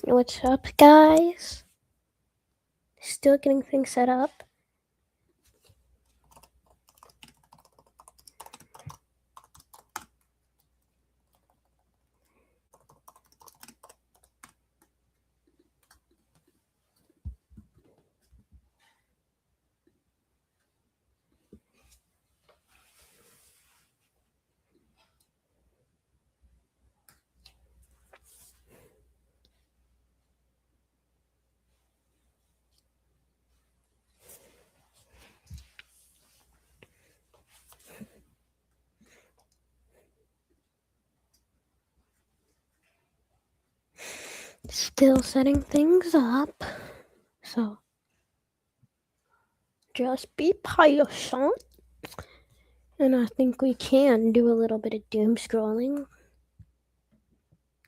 What's up, guys? Still getting things set up. Still setting things up. So just be patient. And I think we can do a little bit of doom scrolling.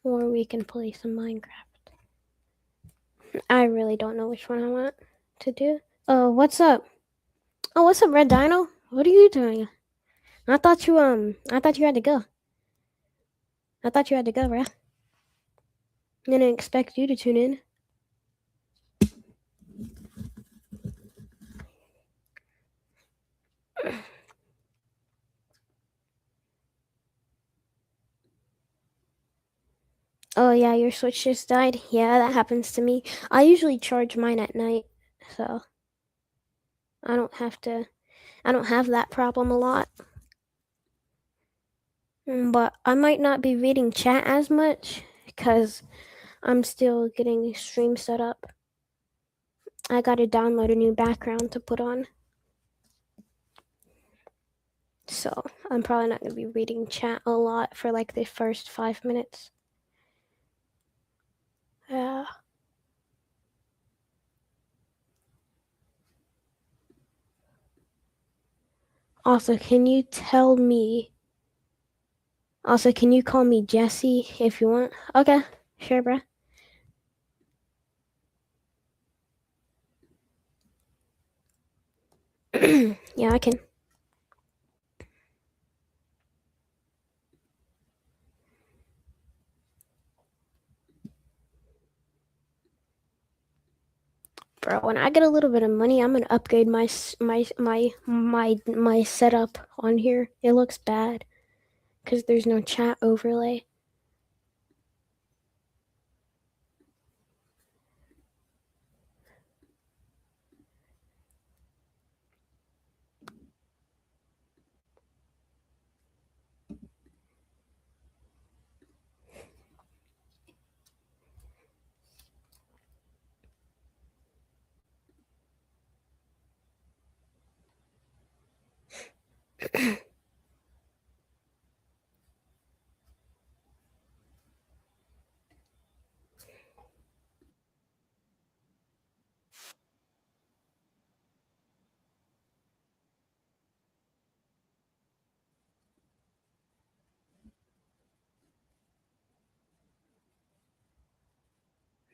Or we can play some Minecraft. I really don't know which one I want to do. Oh, what's up? Oh, what's up, Red Dino? What are you doing? I thought you had to go. I thought you had to go, bruh. I didn't expect you to tune in. Oh yeah, your Switch just died? Yeah, that happens to me. I usually charge mine at night, so I don't have that problem a lot. But I might not be reading chat as much because I'm still getting stream set up. I gotta download a new background to put on. So I'm probably not gonna be reading chat a lot for like the first 5 minutes. Yeah. Also, can you call me Jesse if you want? Okay, sure, bruh. Yeah, I can. Bro, when I get a little bit of money, I'm gonna upgrade my setup on here. It looks bad because there's no chat overlay.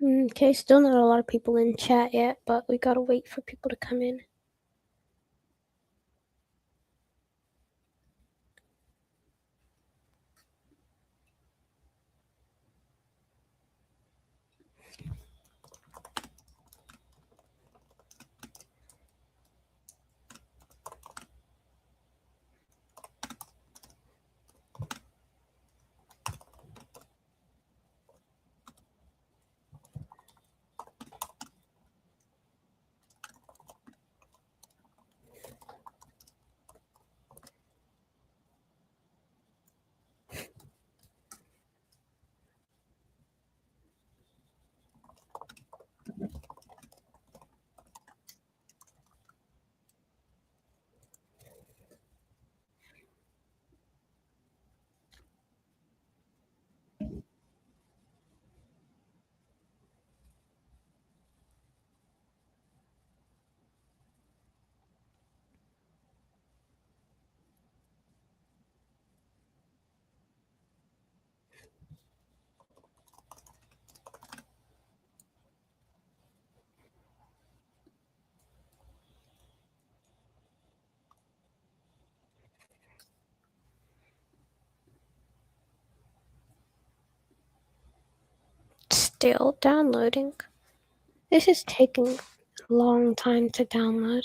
Okay, still not a lot of people in chat yet, but we gotta wait for people to come in. Still downloading. This is taking a long time to download.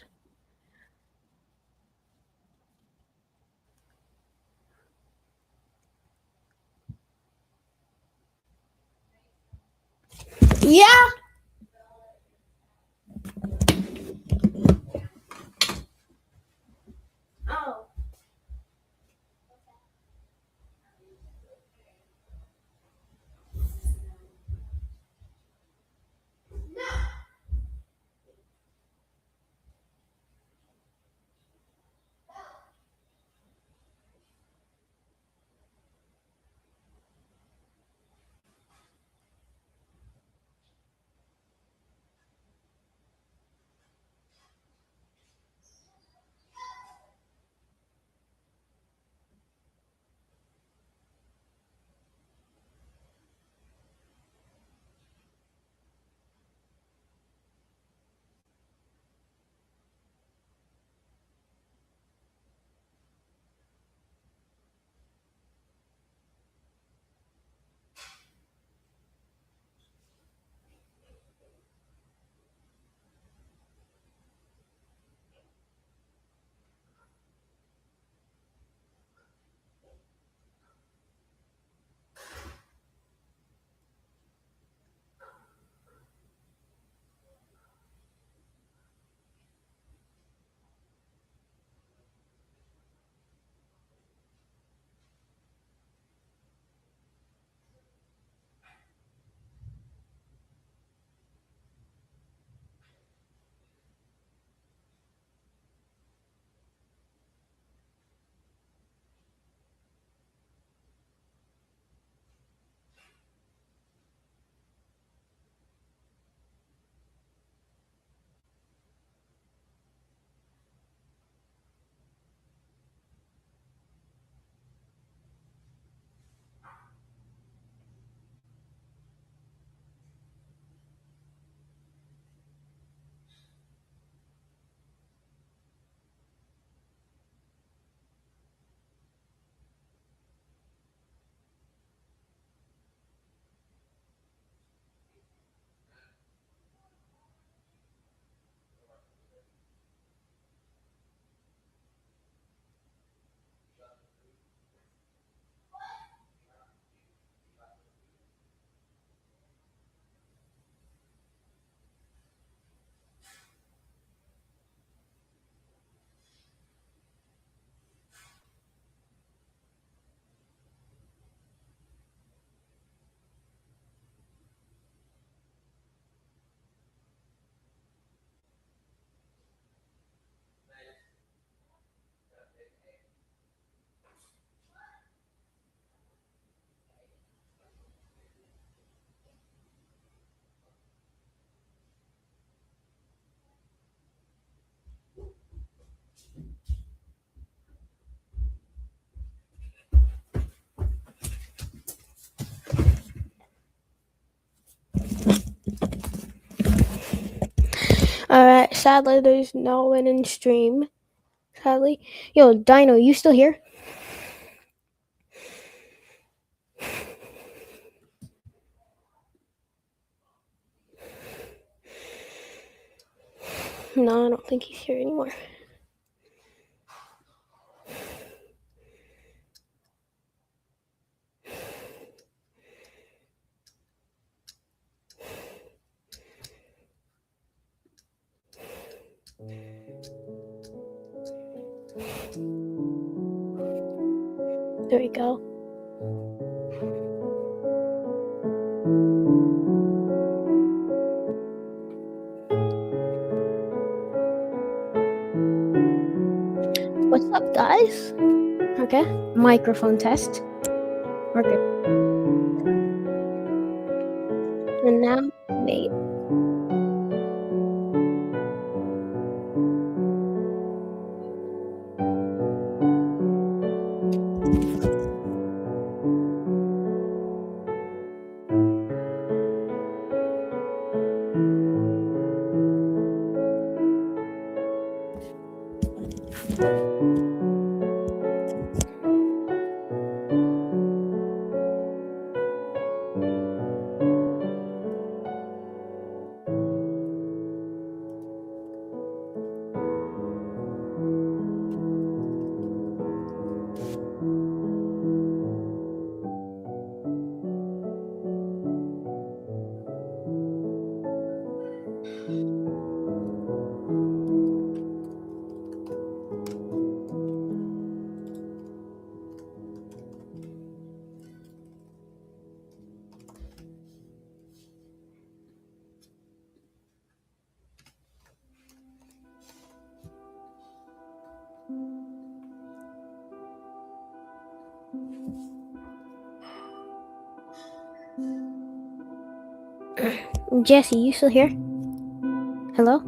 Yeah. Oh. Alright, sadly there's no one in stream. Sadly. Yo, Dino, you still here? No, I don't think he's here anymore. There we go. What's up, guys? Okay, microphone test. We're good. And now, wait. Jesse, you still here? Hello?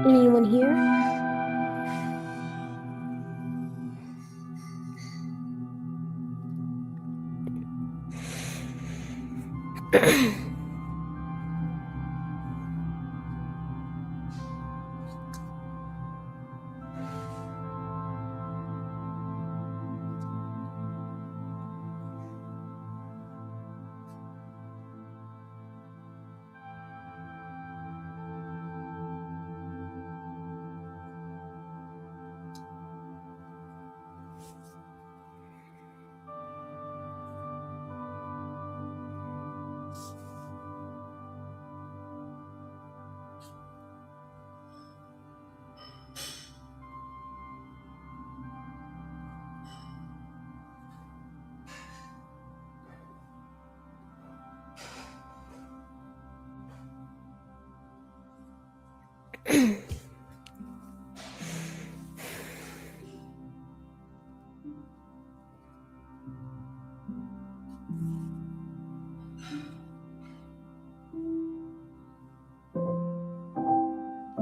Anyone here?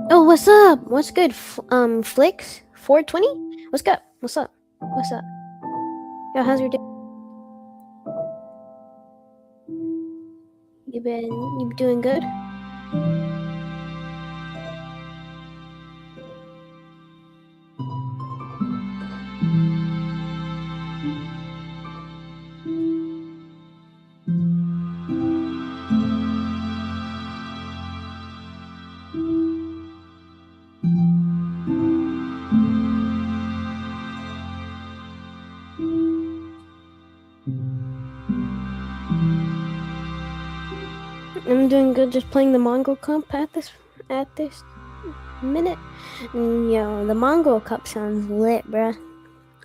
Oh, what's up? What's good? Flicks 420. What's good? What's up? What's up? Yo, how's your day? You doing good? I'm doing good. Just playing the Mongol Cup at this minute. Yo, the Mongol Cup sounds lit, bruh.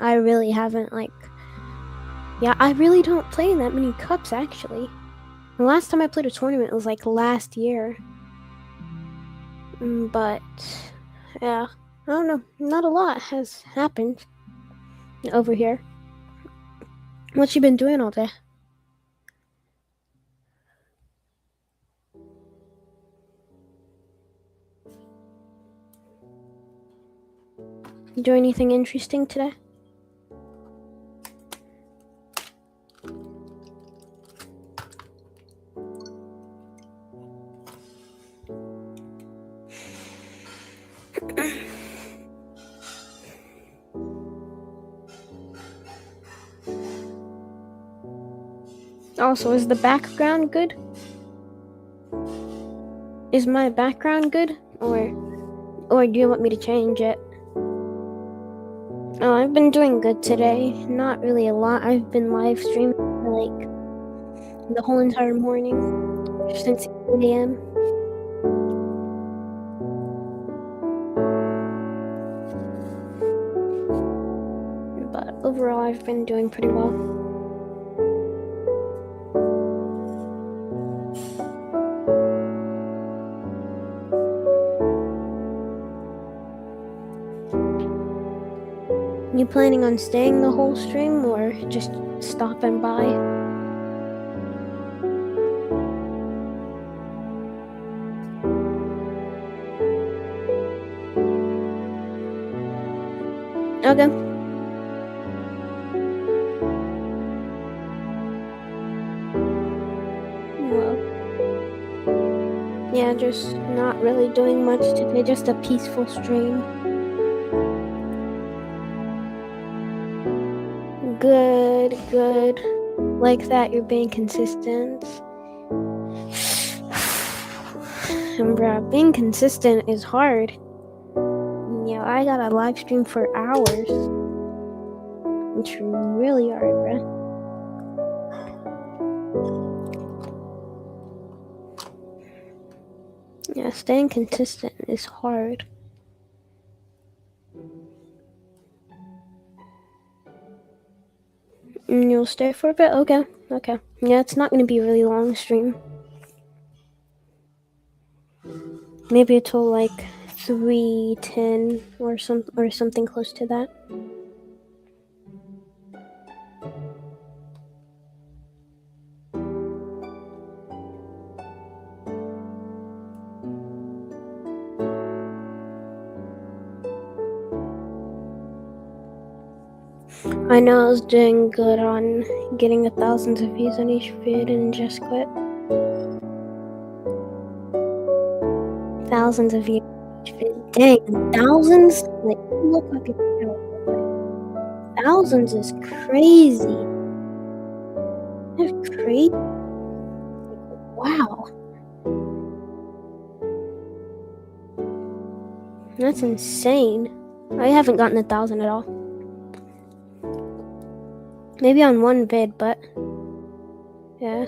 I really haven't I really don't play that many cups actually. The last time I played a tournament was like last year. But yeah, I don't know. Not a lot has happened over here. What you been doing all day? You do anything interesting today? Also, is the background good? Is my background good? Or do you want me to change it? Oh, I've been doing good today. Not really a lot. I've been live streaming for like the whole entire morning since 8 a.m. But overall, I've been doing pretty well. You planning on staying the whole stream or just stopping by? Okay. Well, yeah, just not really doing much today, just a peaceful stream. Good. like that. You're being consistent. And bruh, being consistent is hard. Yeah, I got a live stream for hours. It's really hard, bruh. Yeah, staying consistent is hard. And you'll stay for a bit? Okay. Yeah, it's not gonna be a really long stream. Maybe until like 3:10 or something close to that. I know I was doing good on getting 1,000 views on each vid and just quit. Thousands of views on each vid. Dang, thousands? Like, you look like a thousands is crazy. That's crazy. Wow. That's insane. I haven't gotten 1,000 at all. Maybe on one vid, but yeah.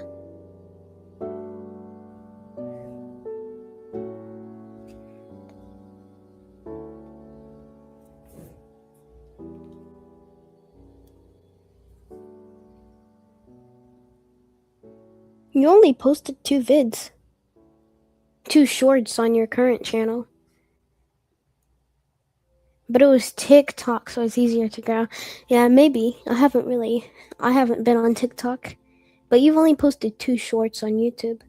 You only posted 2 vids. 2 shorts on your current channel. But it was TikTok, so it's easier to grow. Yeah, maybe. I haven't been on TikTok. But you've only posted 2 shorts on YouTube.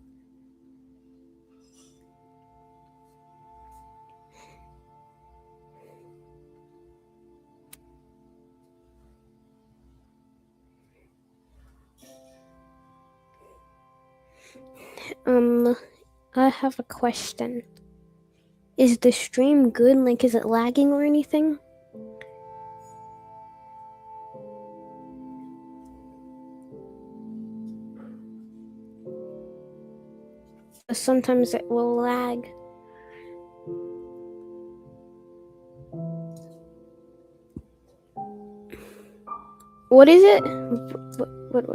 I have a question. Is the stream good? Like, is it lagging or anything? Sometimes it will lag. What is it? What?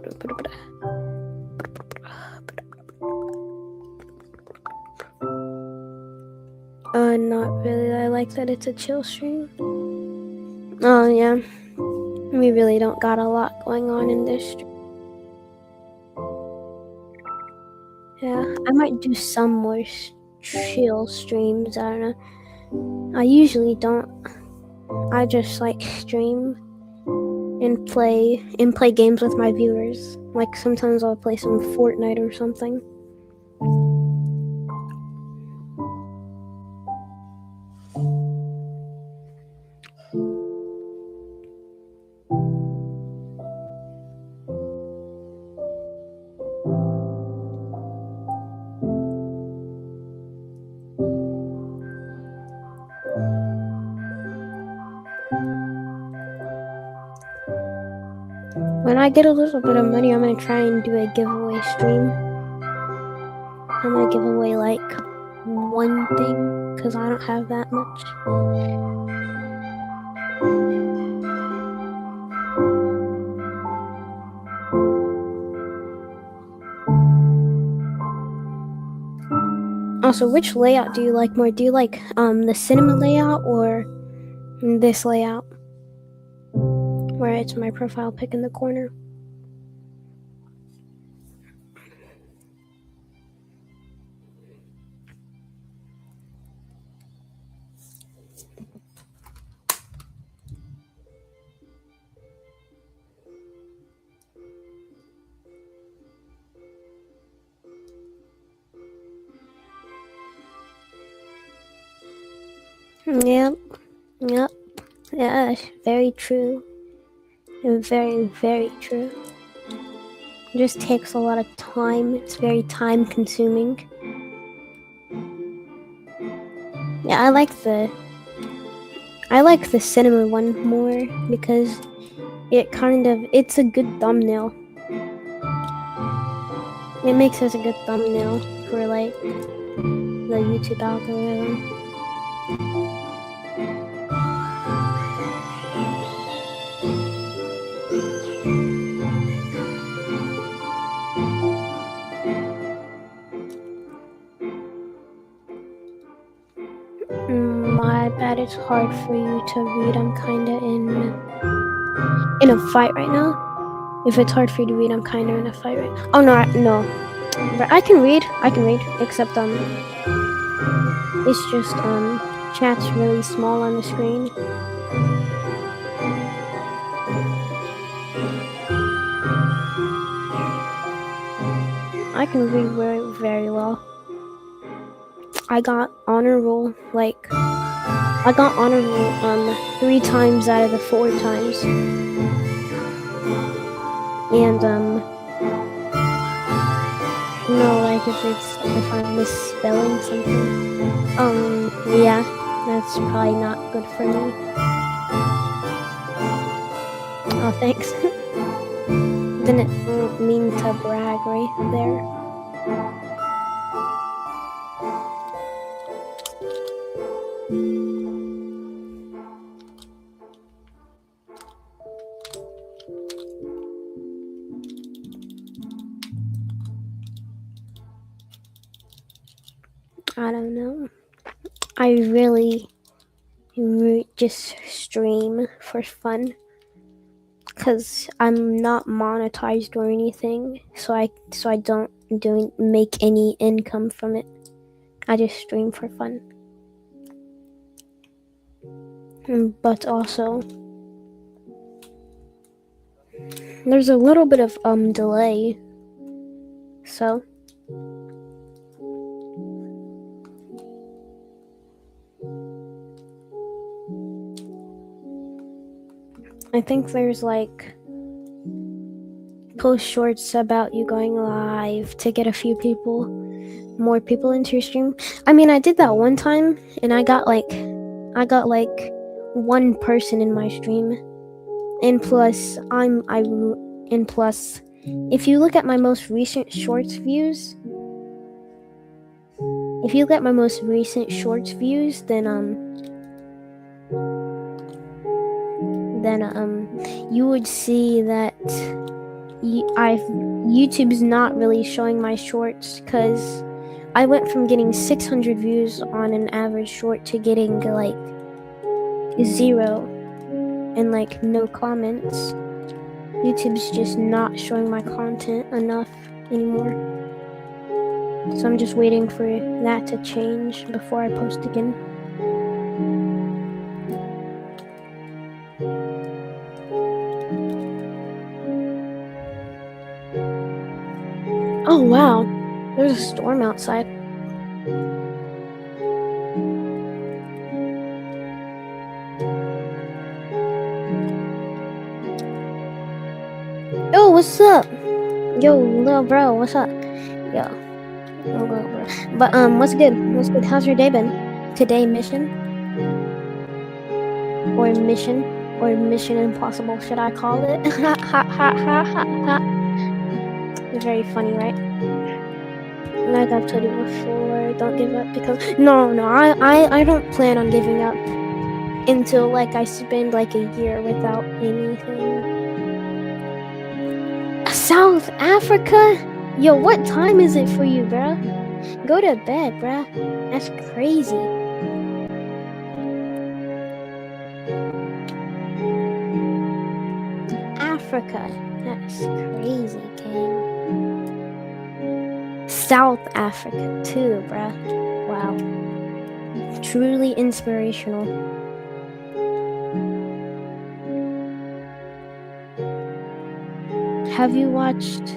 Not really. I like that it's a chill stream. Oh, yeah. We really don't got a lot going on in this stream. Yeah, I might do some more chill streams. I don't know. I usually don't. I just like stream and play games with my viewers. Like sometimes I'll play some Fortnite or something. When I get a little bit of money, I'm gonna try and do a giveaway stream. I'm gonna give away like one thing because I don't have that much. Also, which layout do you like more? Do you like the cinema layout or this layout? Where it's my profile pic in the corner. Yep. Yeah, very true. Very, very true. It just takes a lot of time. It's very time consuming. Yeah, I like the cinema one more because it's a good thumbnail. It makes us a good thumbnail for like the YouTube algorithm. My bad, it's hard for you to read. I'm kinda in a fight right now. If it's hard for you to read, I'm kinda in a fight right now. Oh no. But I can read, except it's just chat's really small on the screen. I can read very, very well. I got honor roll 3 times out of the 4 times. And like if I'm misspelling something. Yeah, that's probably not good for me. Oh, thanks. Didn't mean to brag right there. I don't know. I really just stream for fun. Because I'm not monetized or anything, so I don't make any income from it. I just stream for fun. But also, there's a little bit of delay. So I think there's like post shorts about you going live to get a few more people into your stream. I mean, I did that one time and I got like 1 person in my stream. And plus if you look at my most recent shorts views, then you would see that YouTube's not really showing my shorts, because I went from getting 600 views on an average short to getting like 0 and like no comments. YouTube's just not showing my content enough anymore. So I'm just waiting for that to change before I post again. Oh wow, there's a storm outside. Yo, what's up? Yo, little bro, what's up? Yo. Oh, bro. But what's good? How's your day been? Today mission? Or Mission Impossible, should I call it? Ha ha ha ha ha ha. Very funny, right? Like I've told you before, don't give up, because no, I don't plan on giving up until like I spend like a year without anything. South Africa? Yo, what time is it for you, bruh? Go to bed, bruh. That's crazy. Africa. That's crazy, gang. South Africa too, bruh. Wow. Truly inspirational. Have you watched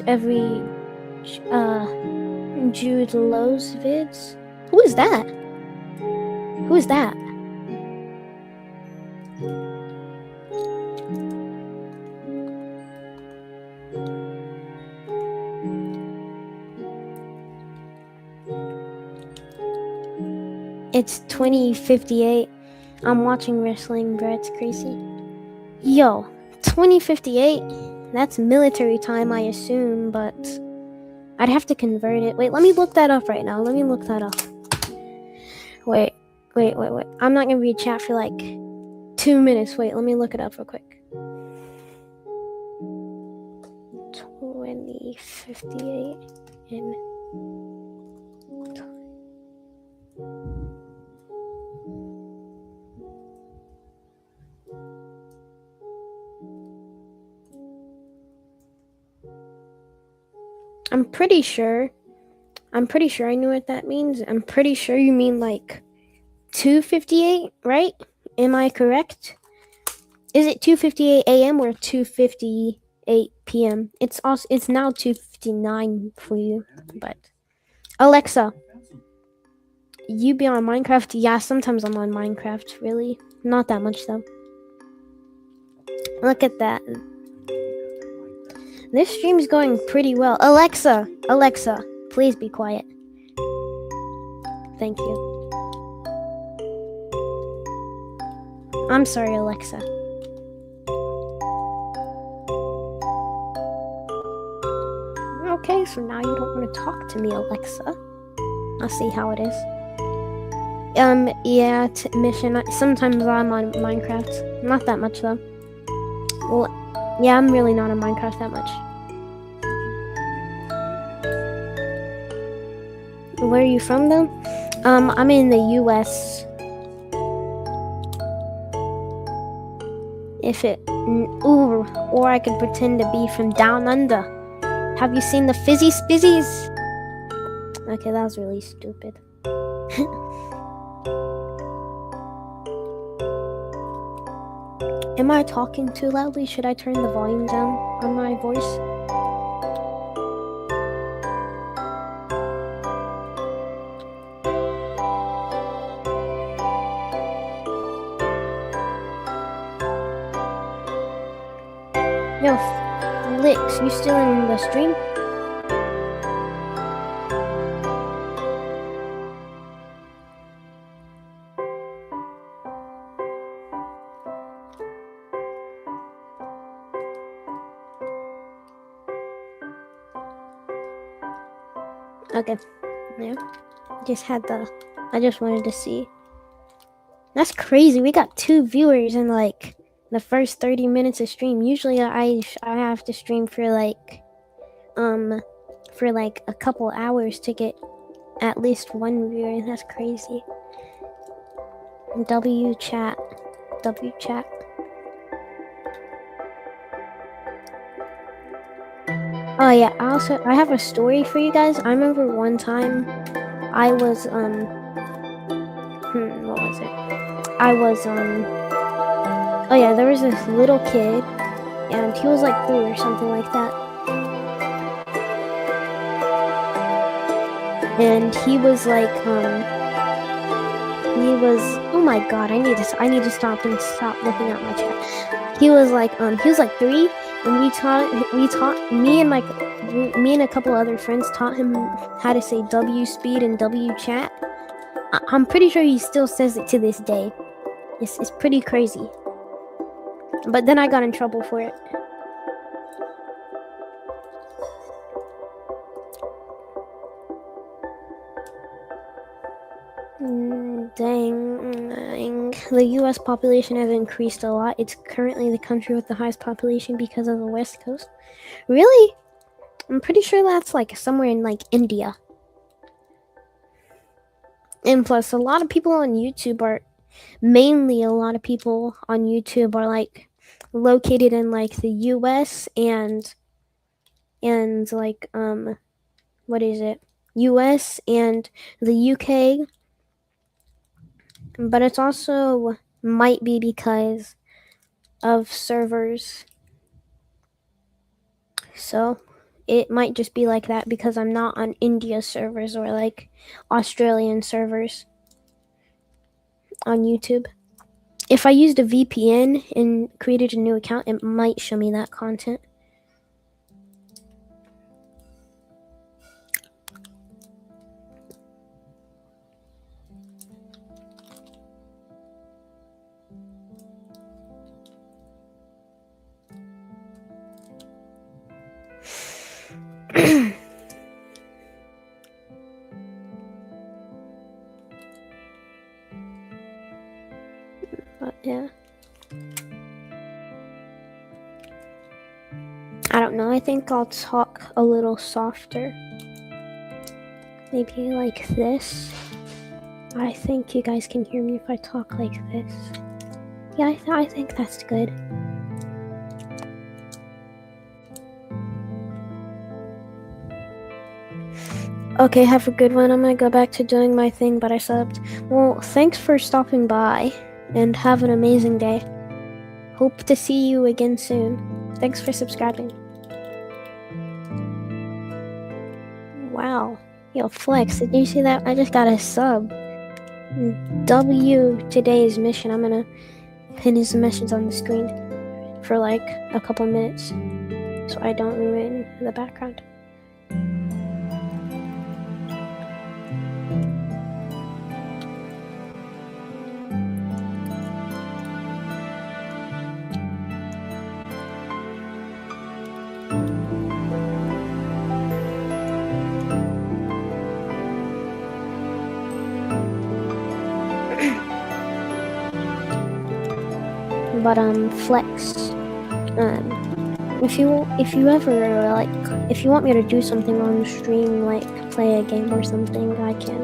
every Jude Low's vids? Who is that? It's 20:58. I'm watching wrestling, bro. It's crazy. Yo, 20:58. That's military time, I assume, but I'd have to convert it. Wait, let me look that up right now. Let me look that up. Wait. I'm not gonna read chat for like 2 minutes. Wait, let me look it up real quick. 2058 in I'm pretty sure I knew what that means. I'm pretty sure you mean like 2:58, right? Am I correct? Is it 2:58 a.m. or 2:58 p.m.? It's now 2:59 for you. But Alexa, you be on Minecraft? Yeah, sometimes I'm on Minecraft. Really, not that much though. Look at that. This stream's going pretty well. Alexa, please be quiet. Thank you. I'm sorry, Alexa. Okay, so now you don't want to talk to me, Alexa. I'll see how it is. Yeah, mission. Sometimes I'm on Minecraft. Not that much, though. Well, yeah, I'm really not on Minecraft that much. Where are you from, though? I'm in the U.S. Or I could pretend to be from down under. Have you seen the Fizzy Spizzies? Okay, that was really stupid. Am I talking too loudly? Should I turn the volume down on my voice? Yo, Licks, you still in the stream? Okay. Yeah. I just wanted to see. That's crazy. We got 2 viewers in like the first 30 minutes of stream. Usually I have to stream for like a couple hours to get at least 1 viewer. That's crazy. W chat. Oh yeah, I have a story for you guys. I remember one time I was what was it? Oh yeah, there was this little kid and he was like 3 or something like that. And he was like oh my god, I need to stop looking at my chat. He was like 3, and me and a couple other friends taught him how to say W speed and W chat. I'm pretty sure he still says it to this day. It's pretty crazy. But then I got in trouble for it. Dang. The US population has increased a lot. It's currently the country with the highest population because of the West Coast. Really? I'm pretty sure that's like somewhere in like India. And plus, a lot of people on YouTube are like located in like the US and like US and the UK. But it's also might be because of servers. So it might just be like that because I'm not on India servers or like Australian servers on YouTube. If I used a VPN and created a new account, it might show me that content. But yeah. I don't know. I think I'll talk a little softer. Maybe like this. I think you guys can hear me if I talk like this. Yeah, I think that's good. Okay, have a good one. I'm gonna go back to doing my thing, but I subbed. Well, thanks for stopping by, and have an amazing day. Hope to see you again soon. Thanks for subscribing. Wow. Yo, Flex, did you see that? I just got a sub. W today's mission. I'm gonna pin his message on the screen for like a couple minutes so I don't ruin the background. But Flex, if you ever like, if you want me to do something on the stream, like play a game or something, I can.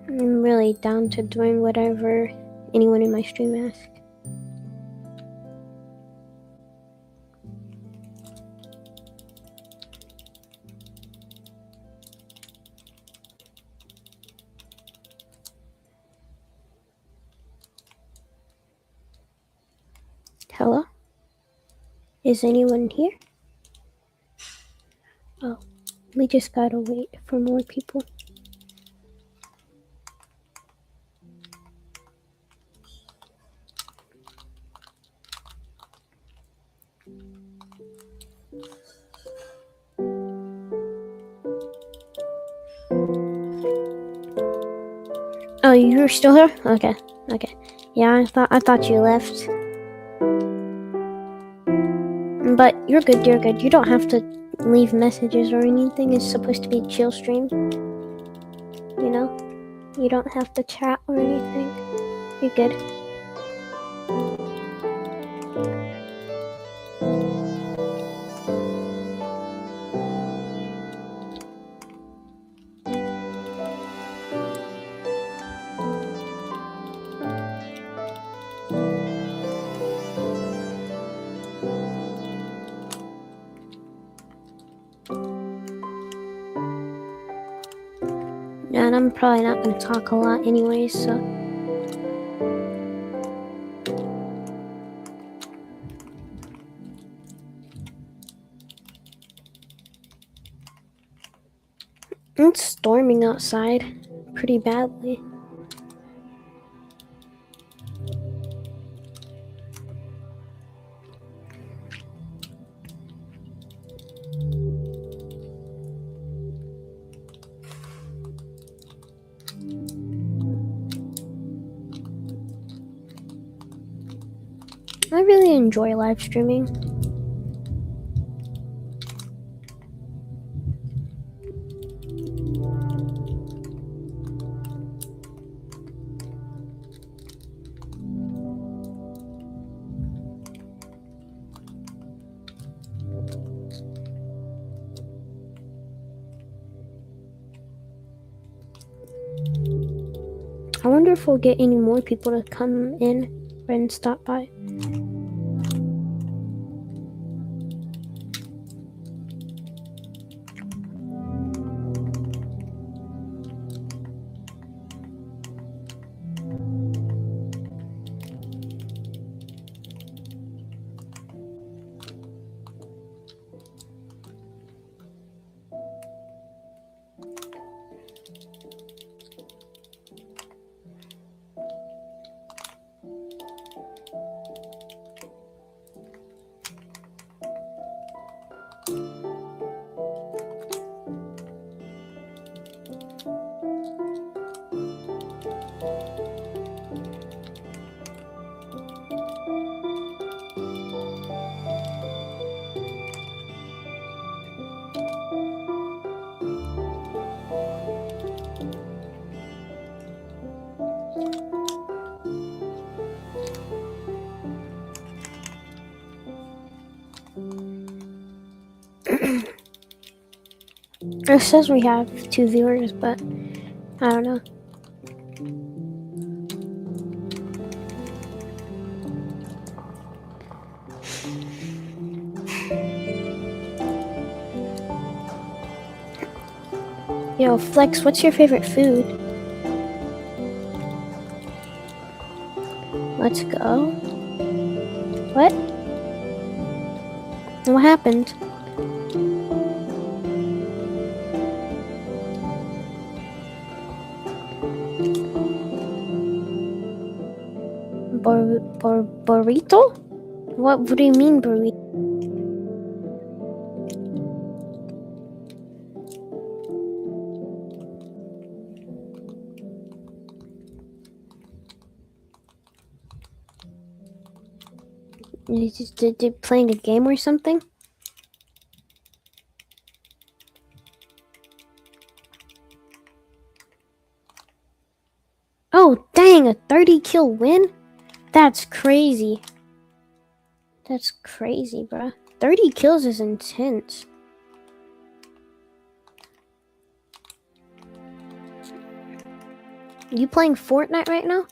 I'm really down to doing whatever anyone in my stream asks. Hello? Is anyone here? Oh, we just gotta wait for more people. Oh, you're still here? Okay. Yeah, I thought you left. But you're good. You don't have to leave messages or anything. It's supposed to be a chill stream. You know? You don't have to chat or anything. You're good. And I'm probably not going to talk a lot anyways, so. It's storming outside pretty badly. I really enjoy live streaming. I wonder if we'll get any more people to come in and stop by. It says we have 2 viewers, but I don't know. Yo, Flex, what's your favorite food? Let's go. What? What happened? Burrito? What do you mean burrito? Did you playing a game or something? Oh, dang, a 30 kill win? That's crazy. That's crazy, bruh. 30 kills is intense. You playing Fortnite right now?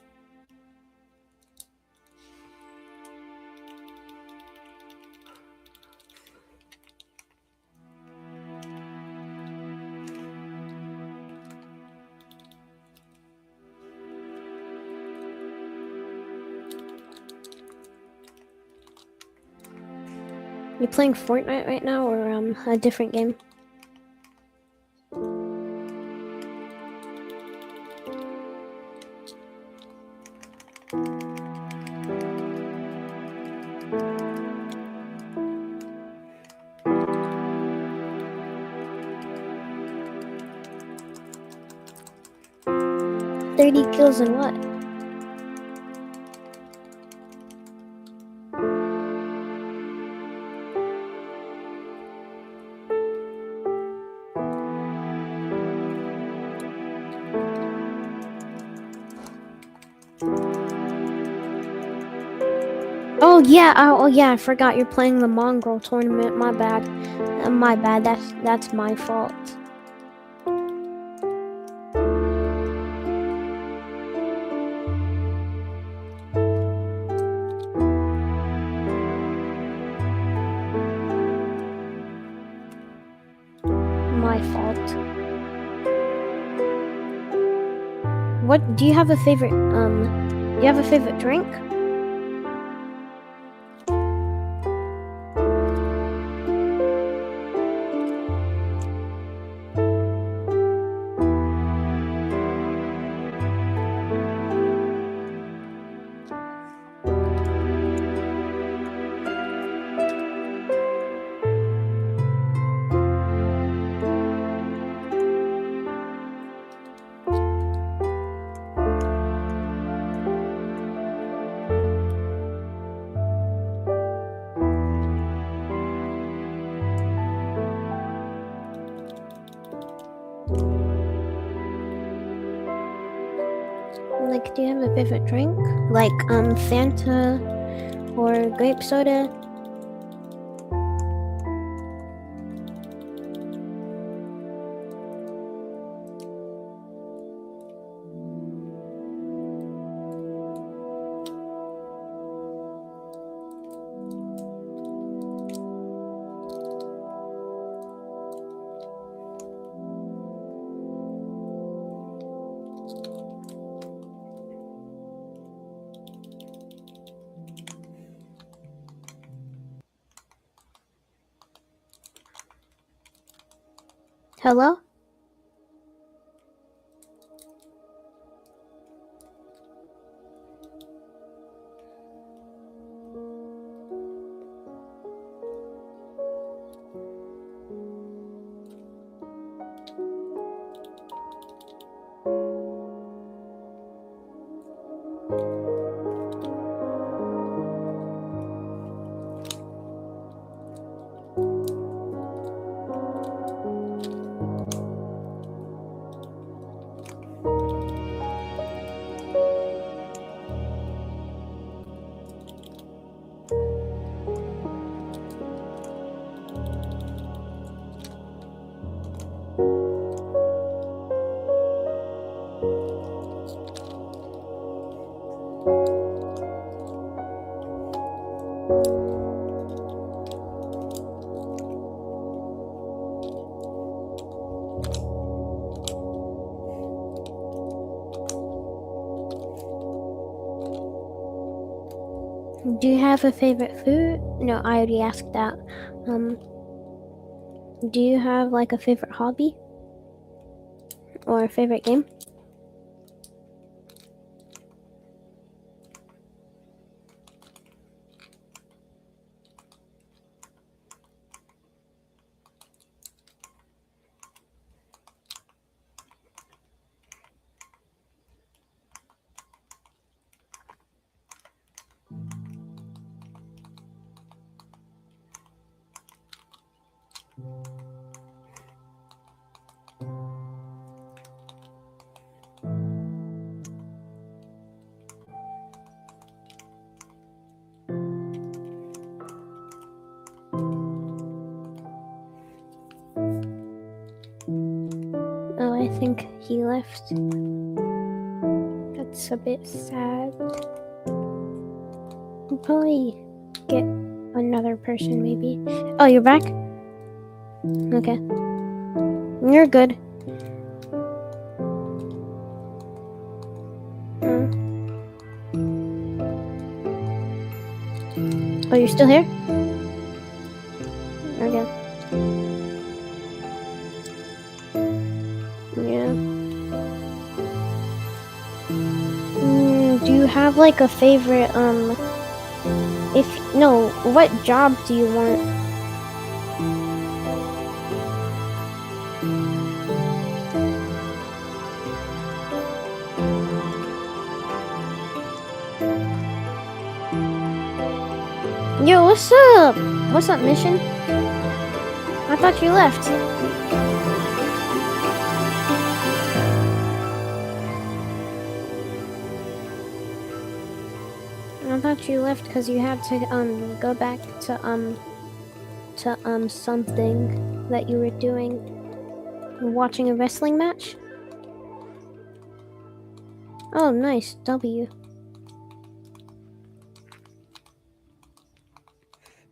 You playing Fortnite right now or a different game? "30 kills in what?" Oh yeah, I forgot you're playing the Mongrel tournament. My bad. My bad. That's my fault. My fault. What do you have a favorite do you have a favorite drink? Like, do you have a favorite drink? Like Fanta or grape soda? Hello? Do you have a favorite food? No, I already asked that. Do you have like a favorite hobby or a favorite game? Oh, I think he left. That's a bit sad. We'll probably get another person, maybe. Oh, you're back? Okay. You're good. Oh, you're still here? Okay. Yeah. Do you have like a favorite, what job do you want? Yo, what's up? What's up, Mission? I thought you left. I thought you left because you had to go back to something that you were doing. Watching a wrestling match? Oh, nice. W.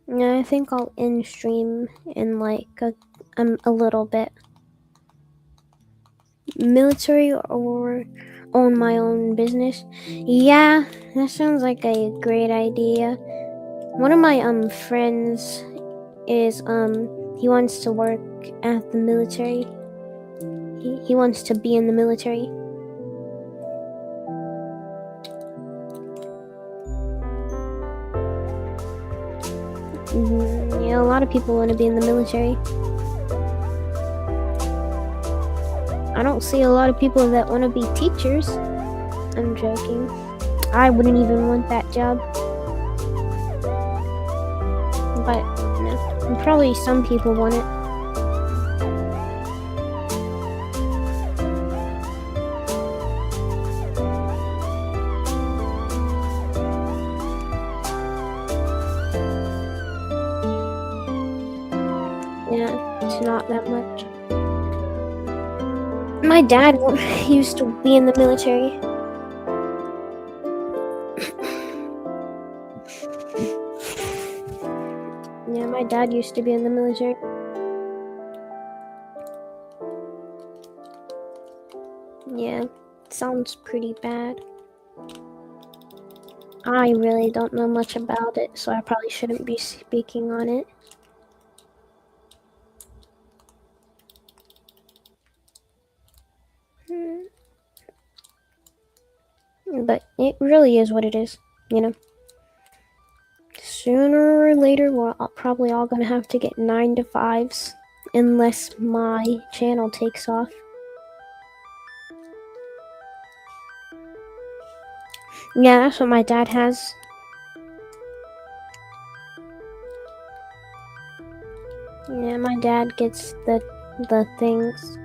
Yeah, I think I'll end stream in like a little bit. Military or own my own business? Yeah, that sounds like a great idea. One of my friends is he wants to work at the military. He wants to be in the military. Yeah, a lot of people want to be in the military. I don't see a lot of people that want to be teachers. I'm joking. I wouldn't even want that job. But no, probably some people want it. Yeah, it's not that much. My dad used to be in the military. Yeah, my dad used to be in the military. Yeah, sounds pretty bad. I really don't know much about it, so I probably shouldn't be speaking on it. But it really is what it is, you know. Sooner or later, we're probably all gonna have to get 9 to 5s, unless my channel takes off. Yeah, that's what my dad has. Yeah, my dad gets the things.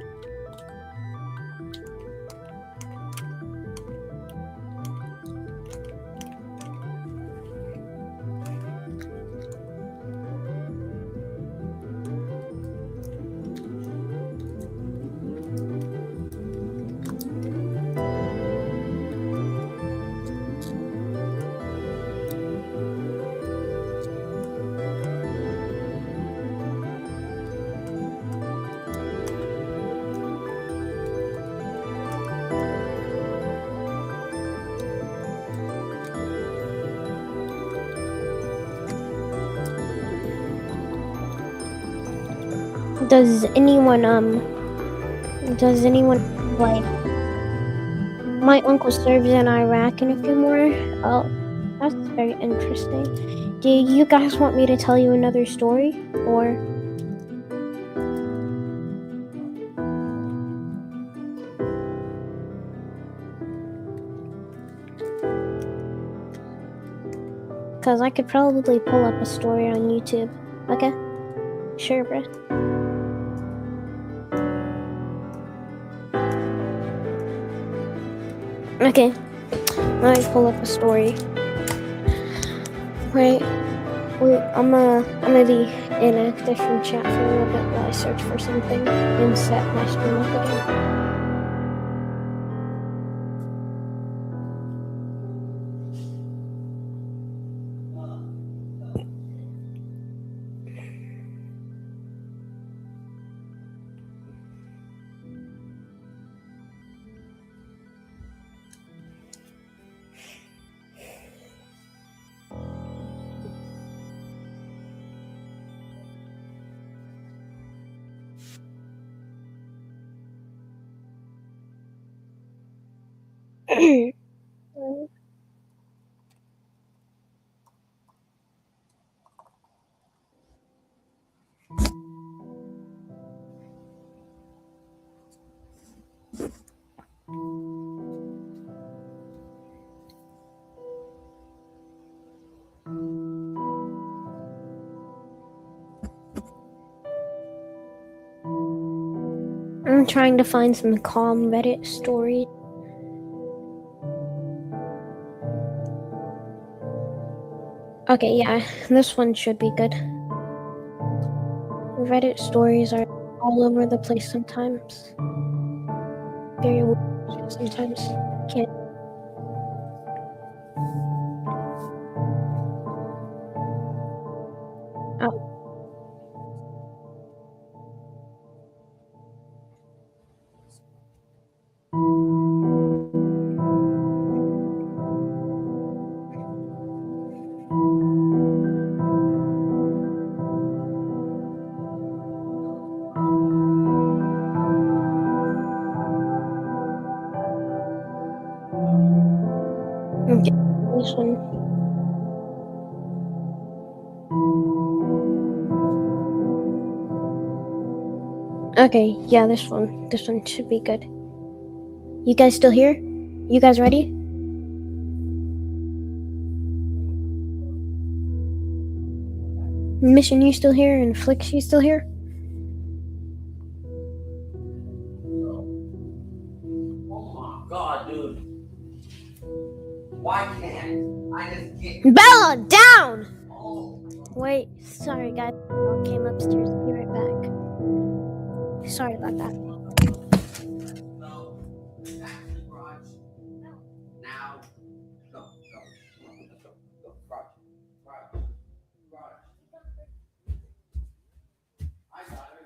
Does anyone like? My uncle serves in Iraq and a few more. Oh, that's very interesting. Do you guys want me to tell you another story, or? Because I could probably pull up a story on YouTube. Okay? Sure, bro. Okay. Let me pull up a story. Right. I'm gonna be inactive from chat for a little bit while I search for something and set my stream up again. I'm trying to find some calm Reddit stories. Okay, yeah, this one should be good. Reddit stories are all over the place sometimes. Very weird sometimes. Can't. Oh. Okay, this one. Okay, yeah, this one. This one should be good. You guys still here? You guys ready? Mission, you still here? And Flix, you still here? Oh my god, dude. Why can't I just get Bella, down! oh. Wait, sorry guys. I came upstairs. Be right back. Sorry about that. No. Back to the garage. Now. Go. Go. Garage. I got it.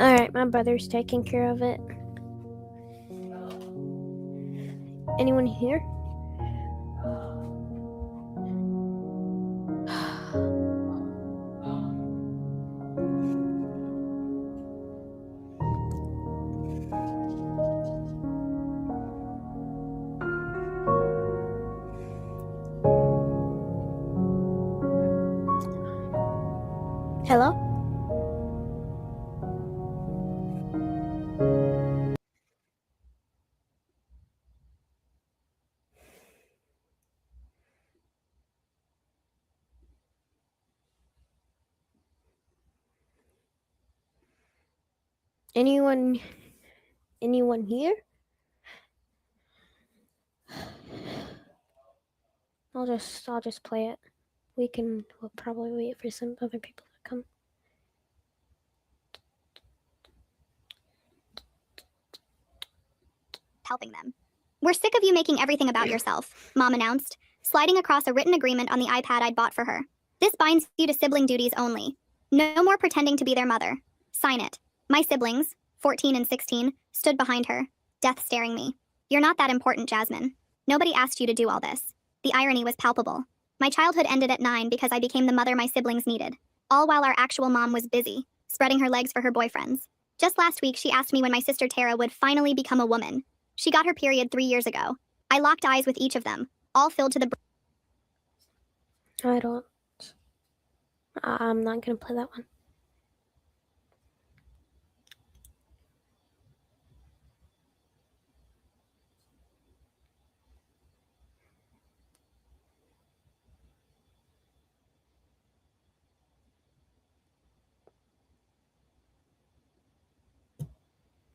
Alright, my brother's taking care of it. Anyone here? Hello? Anyone here? I'll just play it. We'll probably wait for some other people to come. Helping them. We're sick of you making everything about yourself, Mom announced, sliding across a written agreement on the iPad I'd bought for her. This binds you to sibling duties only. No more pretending to be their mother. Sign it. My siblings, 14 and 16, stood behind her, death staring me. You're not that important, Jasmine. Nobody asked you to do all this. The irony was palpable. My childhood ended at 9 because I became the mother my siblings needed, all while our actual mom was busy, spreading her legs for her boyfriends. Just last week, she asked me when my sister Tara would finally become a woman. She got her period 3 years ago. I locked eyes with each of them, all filled to the I don't. I'm not gonna play that one.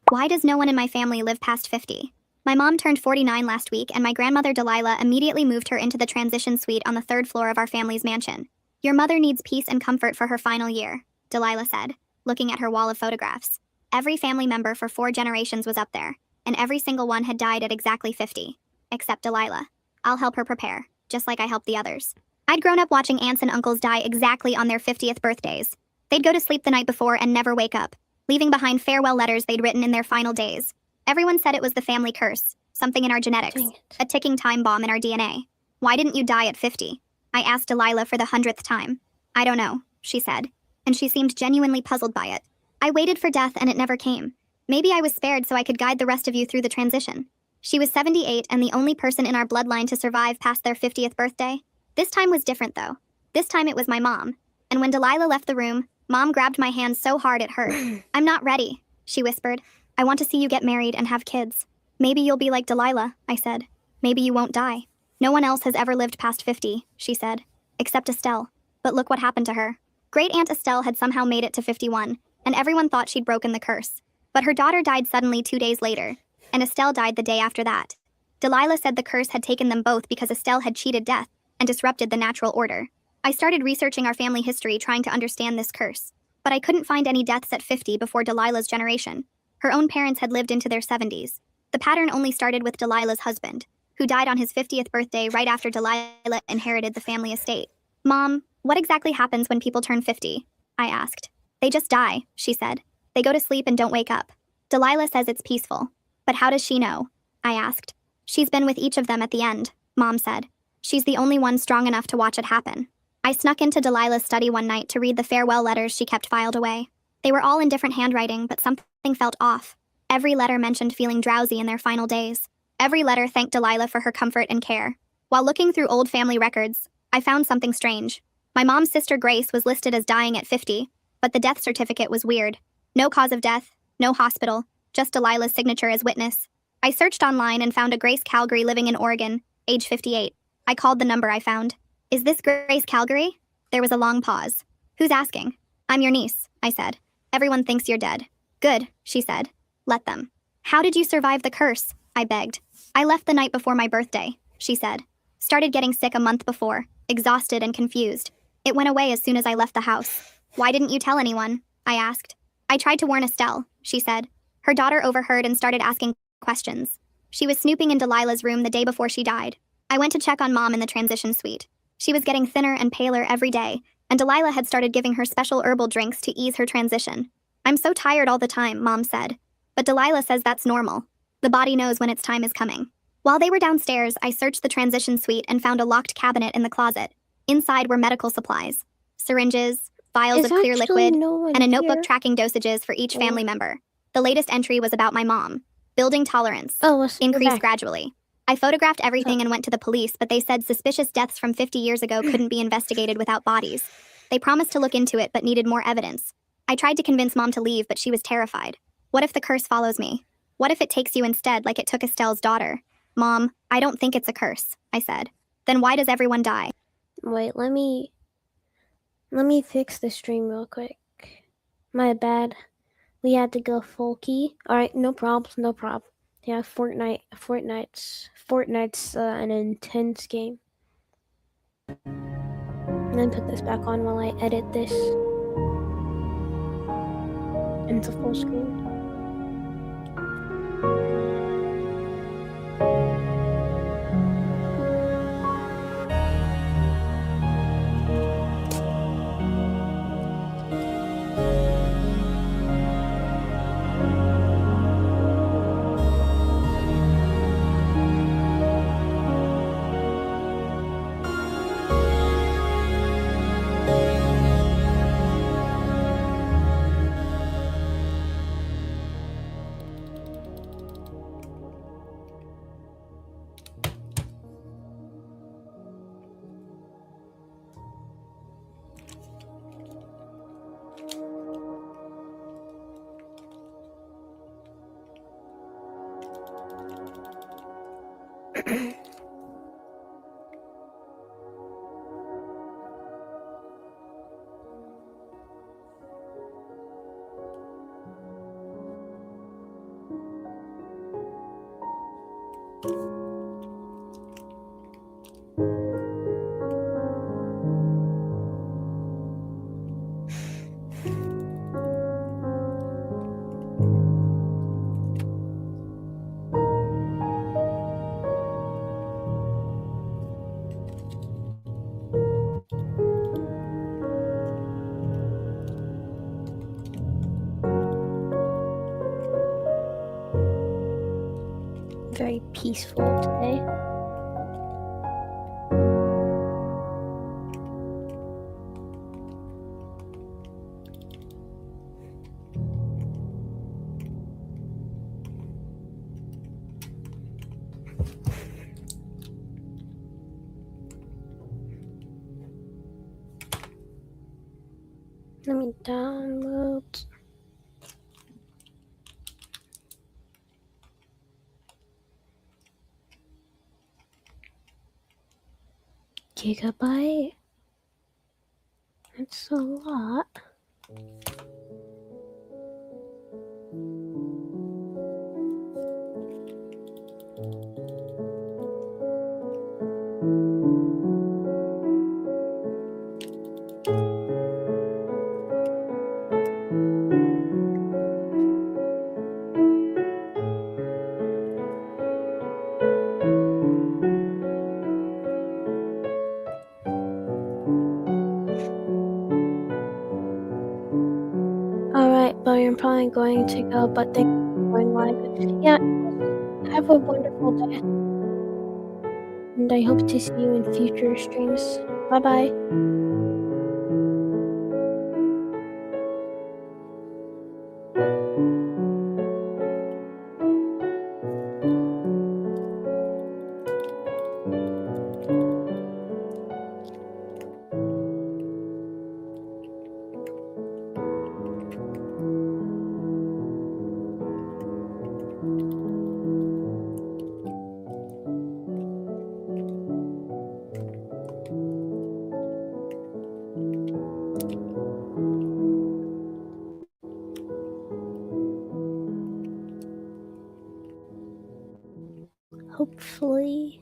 Why does no one in my family live past 50? My mom turned 49 last week, and my grandmother Delilah immediately moved her into the transition suite on the 3rd floor of our family's mansion. Your mother needs peace and comfort for her final year, Delilah said, looking at her wall of photographs. Every family member for 4 generations was up there, and every single one had died at exactly 50. Except Delilah. I'll help her prepare, just like I helped the others. I'd grown up watching aunts and uncles die exactly on their 50th birthdays. They'd go to sleep the night before and never wake up, leaving behind farewell letters they'd written in their final days. Everyone said it was the family curse, something in our genetics, Dang it. a ticking time bomb in our DNA. Why didn't you die at 50? I asked Delilah for the 100th time. I don't know, she said, and she seemed genuinely puzzled by it. I waited for death and it never came. Maybe I was spared so I could guide the rest of you through the transition. She was 78 and the only person in our bloodline to survive past their 50th birthday. This time was different though. This time it was my mom. And when Delilah left the room, Mom grabbed my hand so hard it hurt. I'm not ready, she whispered. I want to see you get married and have kids. Maybe you'll be like Delilah, I said. Maybe you won't die. No one else has ever lived past 50, she said, except Estelle. But look what happened to her. Great Aunt Estelle had somehow made it to 51, and everyone thought she'd broken the curse. But her daughter died suddenly 2 days later, and Estelle died the day after that. Delilah said the curse had taken them both because Estelle had cheated death and disrupted the natural order. I started researching our family history trying to understand this curse, but I couldn't find any deaths at 50 before Delilah's generation. Her own parents had lived into their 70s. The pattern only started with Delilah's husband, who died on his 50th birthday right after Delilah inherited the family estate. Mom, what exactly happens when people turn 50? I asked. They just die, she said. They go to sleep and don't wake up. Delilah says it's peaceful. But how does she know? I asked. She's been with each of them at the end, Mom said. She's the only one strong enough to watch it happen. I snuck into Delilah's study one night to read the farewell letters she kept filed away. They were all in different handwriting, but something felt off. Every letter mentioned feeling drowsy in their final days. Every letter thanked Delilah for her comfort and care. While looking through old family records, I found something strange. My mom's sister Grace was listed as dying at 50, but the death certificate was weird. No cause of death, no hospital, just Delilah's signature as witness. I searched online and found a Grace Calgary living in Oregon, age 58. I called the number I found. Is this Grace Calgary? There was a long pause. Who's asking? I'm your niece, I said. Everyone thinks you're dead. Good, she said. Let them. How did you survive the curse? I begged. I left the night before my birthday, she said. Started getting sick a month before, exhausted and confused. It went away as soon as I left the house. Why didn't you tell anyone? I asked. I tried to warn Estelle, she said. Her daughter overheard and started asking questions. She was snooping in Delilah's room the day before she died. I went to check on Mom in the transition suite. She was getting thinner and paler every day, and Delilah had started giving her special herbal drinks to ease her transition. I'm so tired all the time, Mom said. But Delilah says that's normal. The body knows when its time is coming. While they were downstairs, I searched the transition suite and found a locked cabinet in the closet. Inside were medical supplies, syringes, vials of clear liquid, and a notebook tracking dosages for each family member. The latest entry was about my mom. Building tolerance. Increased gradually. I photographed everything and went to the police, but they said suspicious deaths from 50 years ago couldn't be investigated without bodies. They promised to look into it, but needed more evidence. I tried to convince Mom to leave, but she was terrified. What if the curse follows me? What if it takes you instead, like it took Estelle's daughter? Mom, I don't think it's a curse, I said. Then why does everyone die? Wait, let me fix the stream real quick. My bad. We had to go full key. Alright, no problem, no problem. Yeah, Fortnite's an intense game. And then put this back on while I edit this into full screen. Very peaceful today. Let me download. Gigabyte. That's a lot. Alright, buddy, I'm probably going to go, but thank you for going live. Yeah, have a wonderful day. And I hope to see you in future streams. Bye bye. Hopefully.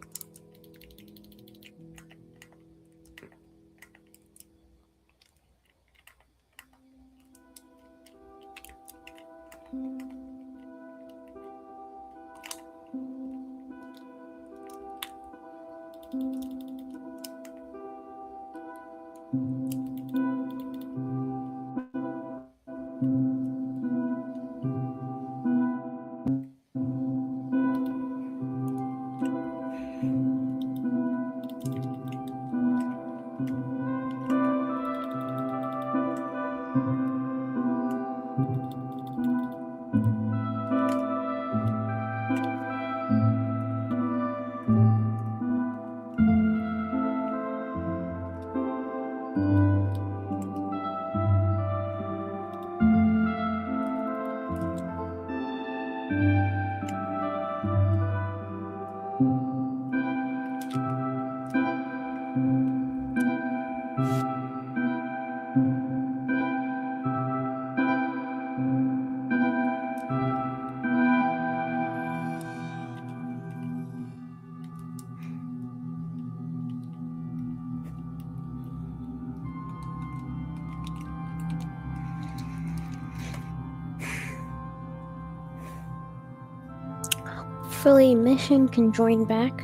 Hopefully Mission can join back.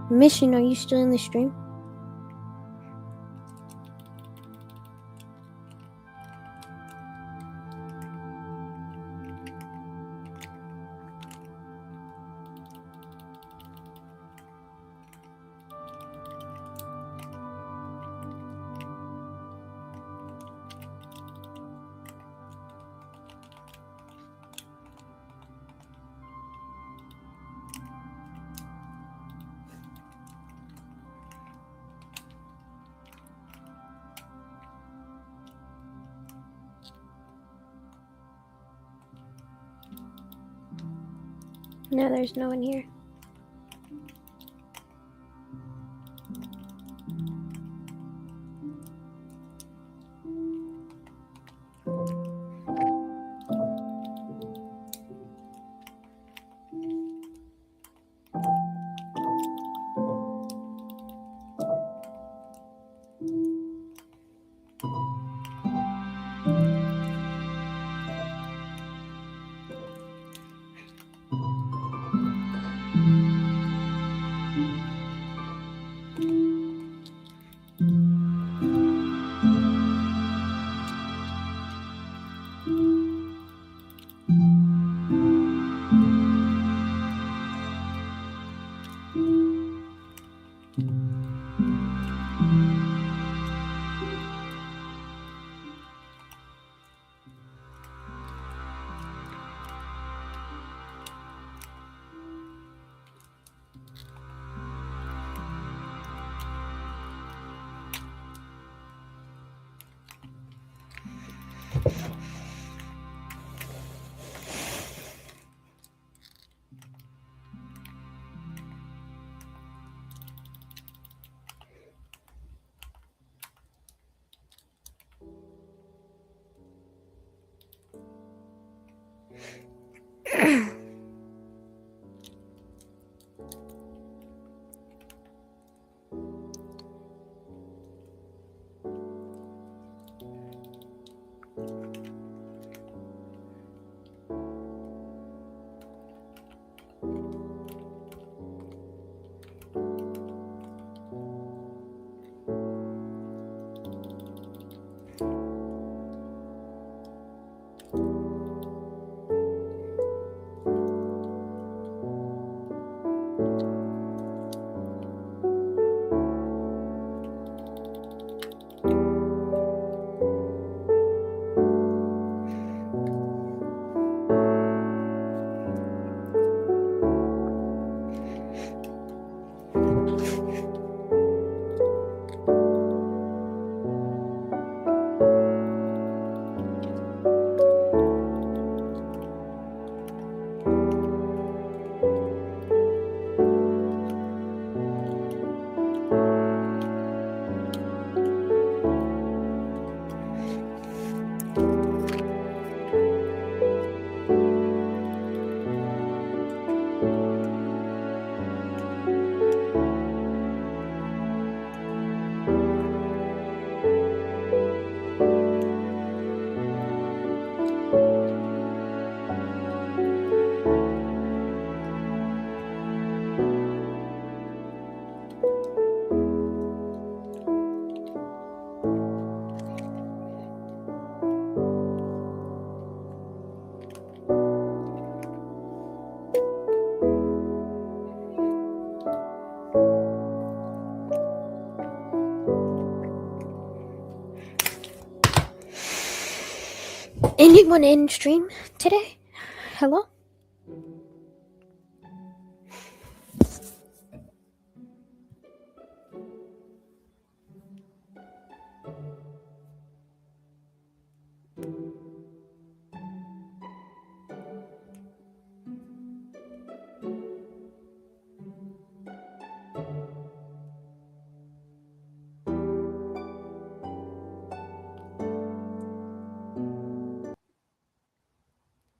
Mission, are you still in the stream? No, there's no one here. Anyone in stream today? Hello?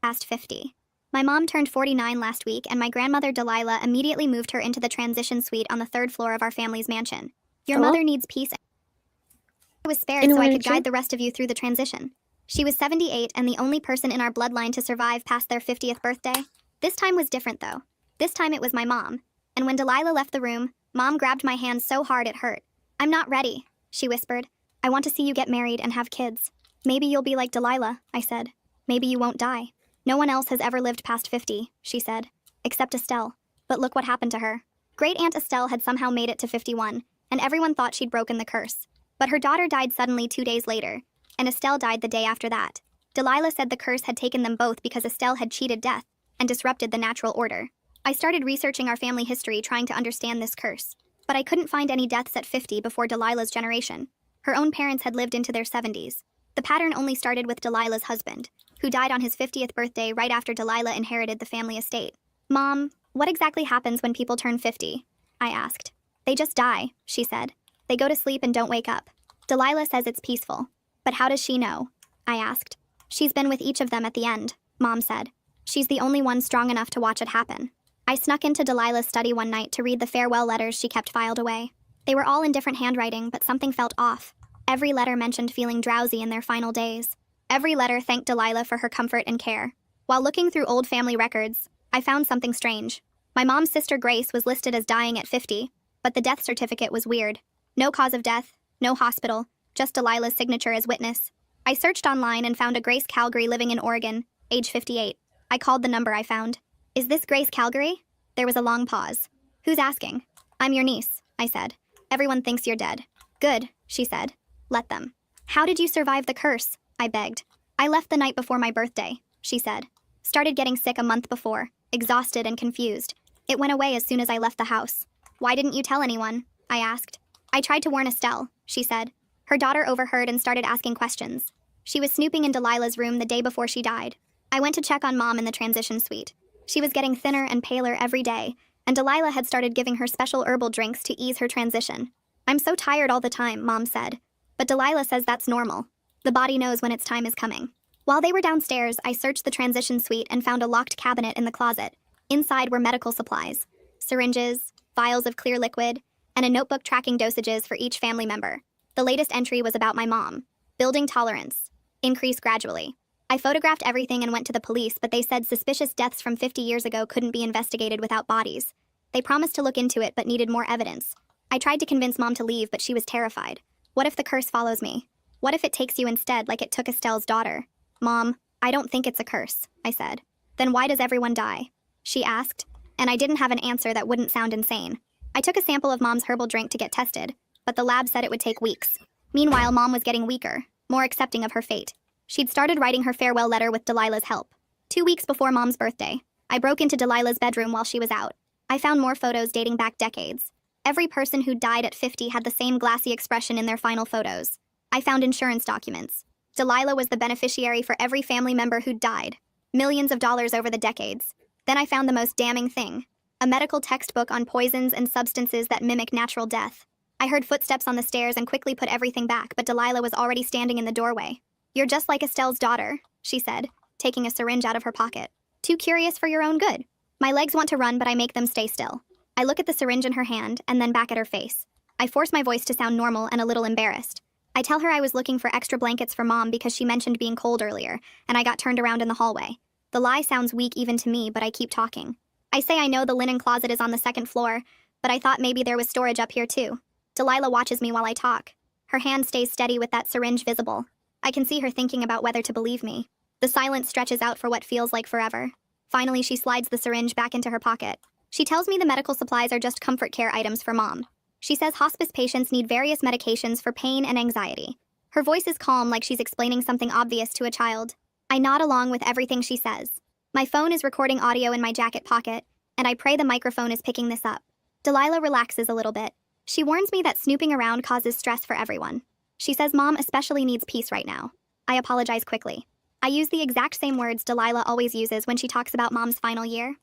Past 50. My mom turned 49 last week, and my grandmother Delilah immediately moved her into the transition suite on the 3rd floor of our family's mansion. Your Hello? mother needs peace. I was spared Anyone so I in could stream? guide the rest of you through the transition. She was 78 and the only person in our bloodline to survive past their 50th birthday. This time was different, though. This time it was my mom. And when Delilah left the room, Mom grabbed my hand so hard it hurt. "I'm not ready," she whispered. "I want to see you get married and have kids. Maybe you'll be like Delilah," I said. "Maybe you won't die." "No one else has ever lived past 50, she said. "Except Estelle. But look what happened to her." Great Aunt Estelle had somehow made it to 51, and everyone thought she'd broken the curse. But her daughter died suddenly 2 days later, and Estelle died the day after that. Delilah said the curse had taken them both because Estelle had cheated death and disrupted the natural order. I started researching our family history trying to understand this curse, but I couldn't find any deaths at 50 before Delilah's generation. Her own parents had lived into their 70s. The pattern only started with Delilah's husband, who died on his 50th birthday right after Delilah inherited the family estate. Mom, what exactly happens when people turn 50? I asked. They just die, she said. They go to sleep and don't wake up. Delilah says it's peaceful. But how does she know? I asked. She's been with each of them at the end, Mom said. She's the only one strong enough to watch it happen. I snuck into Delilah's study one night to read the farewell letters she kept filed away. They were all in different handwriting, but something felt off. Every letter mentioned feeling drowsy in their final days. Every letter thanked Delilah for her comfort and care. While looking through old family records, I found something strange. My mom's sister Grace was listed as dying at 50, but the death certificate was weird. No cause of death, no hospital, just Delilah's signature as witness. I searched online and found a Grace Calgary living in Oregon, age 58. I called the number I found. Is this Grace Calgary? There was a long pause. Who's asking? I'm your niece, I said. Everyone thinks you're dead. Good, she said. Let them. How did you survive the curse? I begged. I left the night before my birthday, she said. Started getting sick a month before, exhausted and confused. It went away as soon as I left the house. Why didn't you tell anyone? I asked. I tried to warn Estelle, she said. Her daughter overheard and started asking questions. She was snooping in Delilah's room the day before she died. I went to check on Mom in the transition suite. She was getting thinner and paler every day, and Delilah had started giving her special herbal drinks to ease her transition. I'm so tired all the time, Mom said. But Delilah says that's normal. The body knows when its time is coming. While they were downstairs, I searched the transition suite and found a locked cabinet in the closet. Inside were medical supplies, syringes, vials of clear liquid, and a notebook tracking dosages for each family member. The latest entry was about my mom. Building tolerance. Increase gradually. I photographed everything and went to the police, but they said suspicious deaths from 50 years ago couldn't be investigated without bodies. They promised to look into it but needed more evidence. I tried to convince Mom to leave, but she was terrified. What if the curse follows me? What if it takes you instead, like it took Estelle's daughter? Mom, I don't think it's a curse, I said. Then why does everyone die? She asked, and I didn't have an answer that wouldn't sound insane. I took a sample of Mom's herbal drink to get tested, but the lab said it would take weeks. Meanwhile, Mom was getting weaker, more accepting of her fate. She'd started writing her farewell letter with Delilah's help. 2 weeks before Mom's birthday, I broke into Delilah's bedroom while she was out. I found more photos dating back decades. Every person who died at 50 had the same glassy expression in their final photos. I found insurance documents. Delilah was the beneficiary for every family member who'd died. Millions of dollars over the decades. Then I found the most damning thing. A medical textbook on poisons and substances that mimic natural death. I heard footsteps on the stairs and quickly put everything back, but Delilah was already standing in the doorway. You're just like Estelle's daughter, she said, taking a syringe out of her pocket. Too curious for your own good. My legs want to run, but I make them stay still. I look at the syringe in her hand and then back at her face. I force my voice to sound normal and a little embarrassed. I tell her I was looking for extra blankets for Mom because she mentioned being cold earlier, and I got turned around in the hallway. The lie sounds weak even to me, but I keep talking. I say I know the linen closet is on the second floor, but I thought maybe there was storage up here too. Delilah watches me while I talk. Her hand stays steady with that syringe visible. I can see her thinking about whether to believe me. The silence stretches out for what feels like forever. Finally, she slides the syringe back into her pocket. She tells me the medical supplies are just comfort care items for Mom. She says hospice patients need various medications for pain and anxiety. Her voice is calm, like she's explaining something obvious to a child. I nod along with everything she says. My phone is recording audio in my jacket pocket, and I pray the microphone is picking this up. Delilah relaxes a little bit. She warns me that snooping around causes stress for everyone. She says Mom especially needs peace right now. I apologize quickly. I use the exact same words Delilah always uses when she talks about Mom's final year.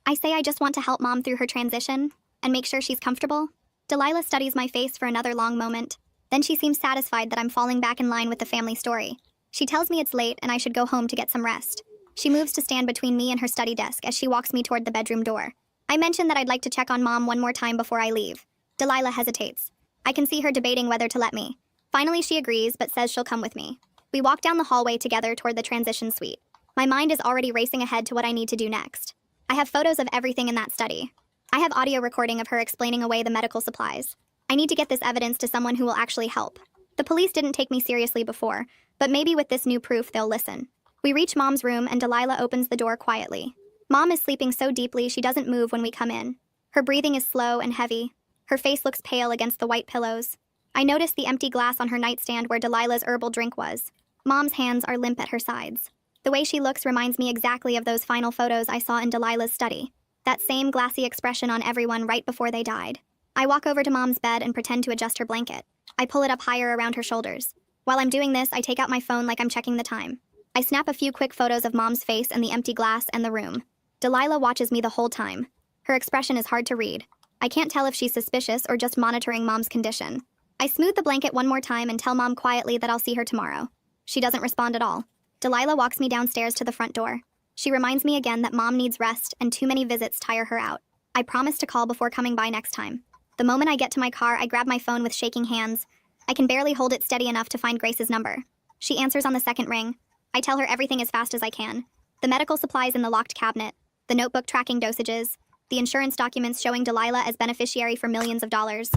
I say I just want to help Mom through her transition and make sure she's comfortable. Delilah studies my face for another long moment. Then she seems satisfied that I'm falling back in line with the family story. She tells me it's late and I should go home to get some rest. She moves to stand between me and her study desk as she walks me toward the bedroom door. I mention that I'd like to check on Mom one more time before I leave. Delilah hesitates. I can see her debating whether to let me. Finally, she agrees, but says she'll come with me. We walk down the hallway together toward the transition suite. My mind is already racing ahead to what I need to do next. I have photos of everything in that study. I have audio recording of her explaining away the medical supplies. I need to get this evidence to someone who will actually help. The police didn't take me seriously before, but maybe with this new proof they'll listen. We reach Mom's room and Delilah opens the door quietly. Mom is sleeping so deeply she doesn't move when we come in. Her breathing is slow and heavy. Her face looks pale against the white pillows. I notice the empty glass on her nightstand where Delilah's herbal drink was. Mom's hands are limp at her sides. The way she looks reminds me exactly of those final photos I saw in Delilah's study. That same glassy expression on everyone right before they died. I walk over to Mom's bed and pretend to adjust her blanket. I pull it up higher around her shoulders. While I'm doing this, I take out my phone like I'm checking the time. I snap a few quick photos of Mom's face and the empty glass and the room. Delilah watches me the whole time. Her expression is hard to read. I can't tell if she's suspicious or just monitoring Mom's condition. I smooth the blanket one more time and tell Mom quietly that I'll see her tomorrow. She doesn't respond at all. Delilah walks me downstairs to the front door. She reminds me again that Mom needs rest and too many visits tire her out. I promise to call before coming by next time. The moment I get to my car, I grab my phone with shaking hands. I can barely hold it steady enough to find Grace's number. She answers on the second ring. I tell her everything as fast as I can. The medical supplies in the locked cabinet, the notebook tracking dosages, the insurance documents showing Delilah as beneficiary for millions of dollars,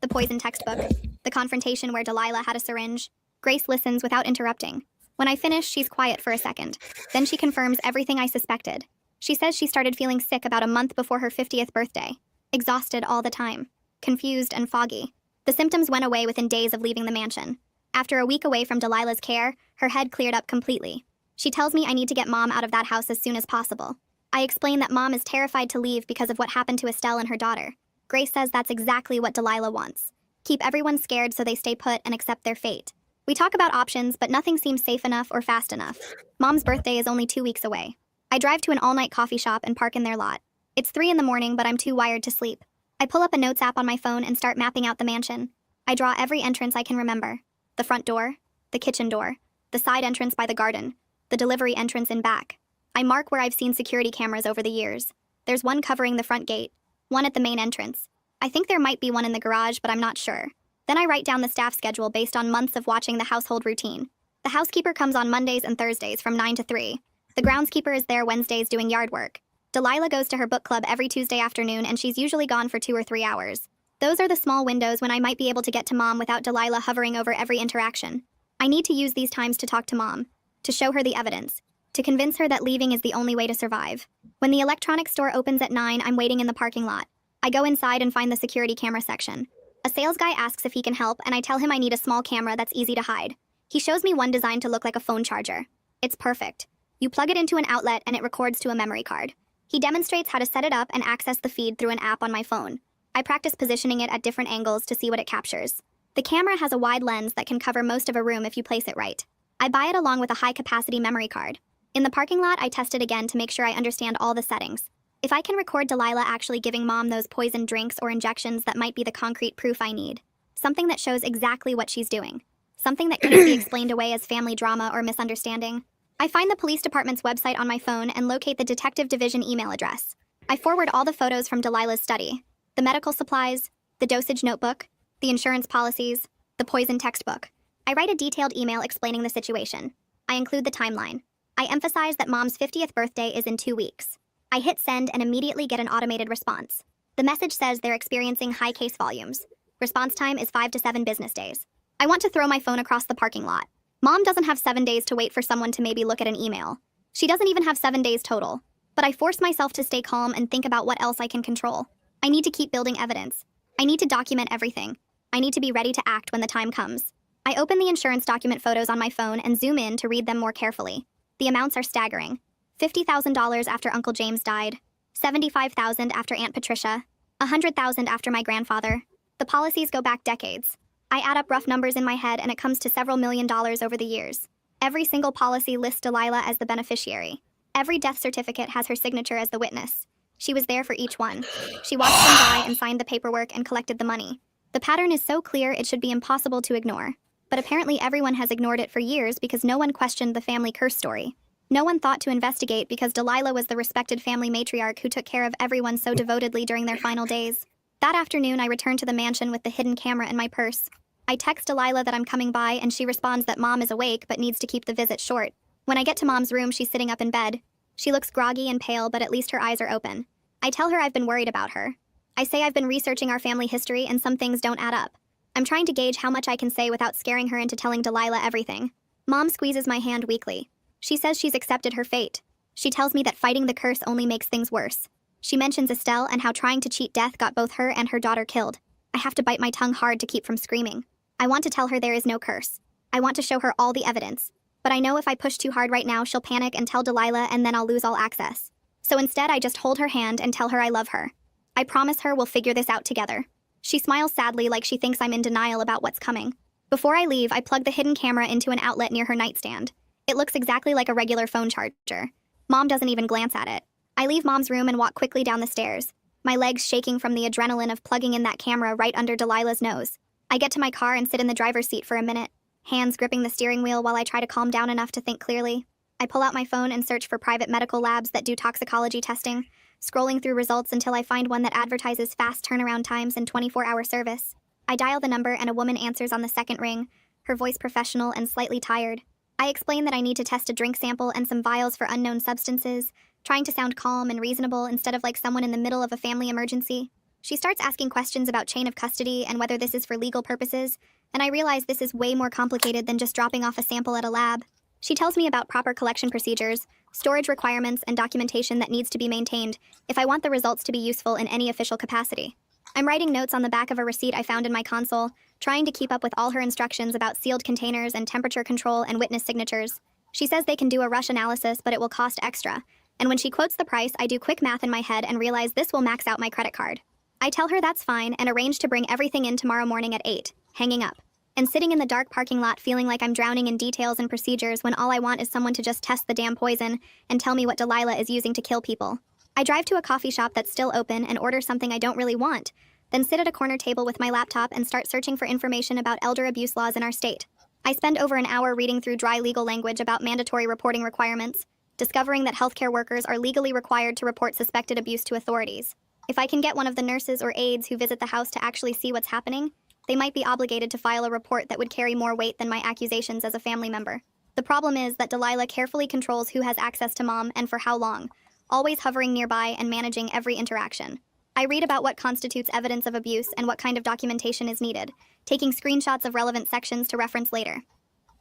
the poison textbook, the confrontation where Delilah had a syringe. Grace listens without interrupting. When I finish, she's quiet for a second. Then she confirms everything I suspected. She says she started feeling sick about a month before her 50th birthday. Exhausted all the time. Confused and foggy. The symptoms went away within days of leaving the mansion. After a week away from Delilah's care, her head cleared up completely. She tells me I need to get Mom out of that house as soon as possible. I explain that Mom is terrified to leave because of what happened to Estelle and her daughter. Grace says that's exactly what Delilah wants. Keep everyone scared so they stay put and accept their fate. We talk about options, but nothing seems safe enough or fast enough. Mom's birthday is only 2 weeks away. I drive to an all-night coffee shop and park in their lot. It's 3 in the morning, but I'm too wired to sleep. I pull up a notes app on my phone and start mapping out the mansion. I draw every entrance I can remember. The front door, the kitchen door, the side entrance by the garden, the delivery entrance in back. I mark where I've seen security cameras over the years. There's one covering the front gate, one at the main entrance. I think there might be one in the garage, but I'm not sure. Then I write down the staff schedule based on months of watching the household routine. The housekeeper comes on Mondays and Thursdays from 9 to 3. The groundskeeper is there Wednesdays doing yard work. Delilah goes to her book club every Tuesday afternoon, and she's usually gone for 2 or 3 hours. Those are the small windows when I might be able to get to Mom without Delilah hovering over every interaction. I need to use these times to talk to Mom, to show her the evidence, to convince her that leaving is the only way to survive. When the electronics store opens at 9, I'm waiting in the parking lot. I go inside and find the security camera section. A sales guy asks if he can help, and I tell him I need a small camera that's easy to hide. He shows me one designed to look like a phone charger. It's perfect. You plug it into an outlet and it records to a memory card. He demonstrates how to set it up and access the feed through an app on my phone. I practice positioning it at different angles to see what it captures. The camera has a wide lens that can cover most of a room if you place it right. I buy it along with a high-capacity memory card. In the parking lot, I test it again to make sure I understand all the settings. If I can record Delilah actually giving Mom those poisoned drinks or injections, that might be the concrete proof I need. Something that shows exactly what she's doing. Something that can't be explained away as family drama or misunderstanding. I find the police department's website on my phone and locate the detective division email address. I forward all the photos from Delilah's study. The medical supplies, the dosage notebook, the insurance policies, the poison textbook. I write a detailed email explaining the situation. I include the timeline. I emphasize that Mom's 50th birthday is in 2 weeks. I hit send and immediately get an automated response. The message says they're experiencing high case volumes. Response time is 5 to 7 business days. I want to throw my phone across the parking lot. Mom doesn't have 7 days to wait for someone to maybe look at an email. She doesn't even have 7 days total. But I force myself to stay calm and think about what else I can control. I need to keep building evidence. I need to document everything. I need to be ready to act when the time comes. I open the insurance document photos on my phone and zoom in to read them more carefully. The amounts are staggering. $50,000 after Uncle James died. $75,000 after Aunt Patricia. $100,000 after my grandfather. The policies go back decades. I add up rough numbers in my head and it comes to several $1,000,000 over the years. Every single policy lists Delilah as the beneficiary. Every death certificate has her signature as the witness. She was there for each one. She watched them die and signed the paperwork and collected the money. The pattern is so clear it should be impossible to ignore. But apparently everyone has ignored it for years because no one questioned the family curse story. No one thought to investigate because Delilah was the respected family matriarch who took care of everyone so devotedly during their final days. That afternoon, I return to the mansion with the hidden camera in my purse. I text Delilah that I'm coming by and she responds that Mom is awake but needs to keep the visit short. When I get to Mom's room, she's sitting up in bed. She looks groggy and pale, but at least her eyes are open. I tell her I've been worried about her. I say I've been researching our family history and some things don't add up. I'm trying to gauge how much I can say without scaring her into telling Delilah everything. Mom squeezes my hand weakly. She says she's accepted her fate. She tells me that fighting the curse only makes things worse. She mentions Estelle and how trying to cheat death got both her and her daughter killed. I have to bite my tongue hard to keep from screaming. I want to tell her there is no curse. I want to show her all the evidence. But I know if I push too hard right now, she'll panic and tell Delilah and then I'll lose all access. So instead, I just hold her hand and tell her I love her. I promise her we'll figure this out together. She smiles sadly like she thinks I'm in denial about what's coming. Before I leave, I plug the hidden camera into an outlet near her nightstand. It looks exactly like a regular phone charger. Mom doesn't even glance at it. I leave Mom's room and walk quickly down the stairs, my legs shaking from the adrenaline of plugging in that camera right under Delilah's nose. I get to my car and sit in the driver's seat for a minute, hands gripping the steering wheel while I try to calm down enough to think clearly. I pull out my phone and search for private medical labs that do toxicology testing, scrolling through results until I find one that advertises fast turnaround times and 24-hour service. I dial the number and a woman answers on the second ring, her voice professional and slightly tired. I explain that I need to test a drink sample and some vials for unknown substances, trying to sound calm and reasonable instead of like someone in the middle of a family emergency. She starts asking questions about chain of custody and whether this is for legal purposes, and I realize this is way more complicated than just dropping off a sample at a lab. She tells me about proper collection procedures, storage requirements, and documentation that needs to be maintained if I want the results to be useful in any official capacity. I'm writing notes on the back of a receipt I found in my console, trying to keep up with all her instructions about sealed containers and temperature control and witness signatures. She says they can do a rush analysis, but it will cost extra. And when she quotes the price, I do quick math in my head and realize this will max out my credit card. I tell her that's fine and arrange to bring everything in tomorrow morning at 8, hanging up. And sitting in the dark parking lot feeling like I'm drowning in details and procedures when all I want is someone to just test the damn poison and tell me what Delilah is using to kill people. I drive to a coffee shop that's still open and order something I don't really want, then sit at a corner table with my laptop and start searching for information about elder abuse laws in our state. I spend over an hour reading through dry legal language about mandatory reporting requirements, discovering that healthcare workers are legally required to report suspected abuse to authorities. If I can get one of the nurses or aides who visit the house to actually see what's happening, they might be obligated to file a report that would carry more weight than my accusations as a family member. The problem is that Delilah carefully controls who has access to Mom and for how long, always hovering nearby and managing every interaction. I read about what constitutes evidence of abuse and what kind of documentation is needed, taking screenshots of relevant sections to reference later.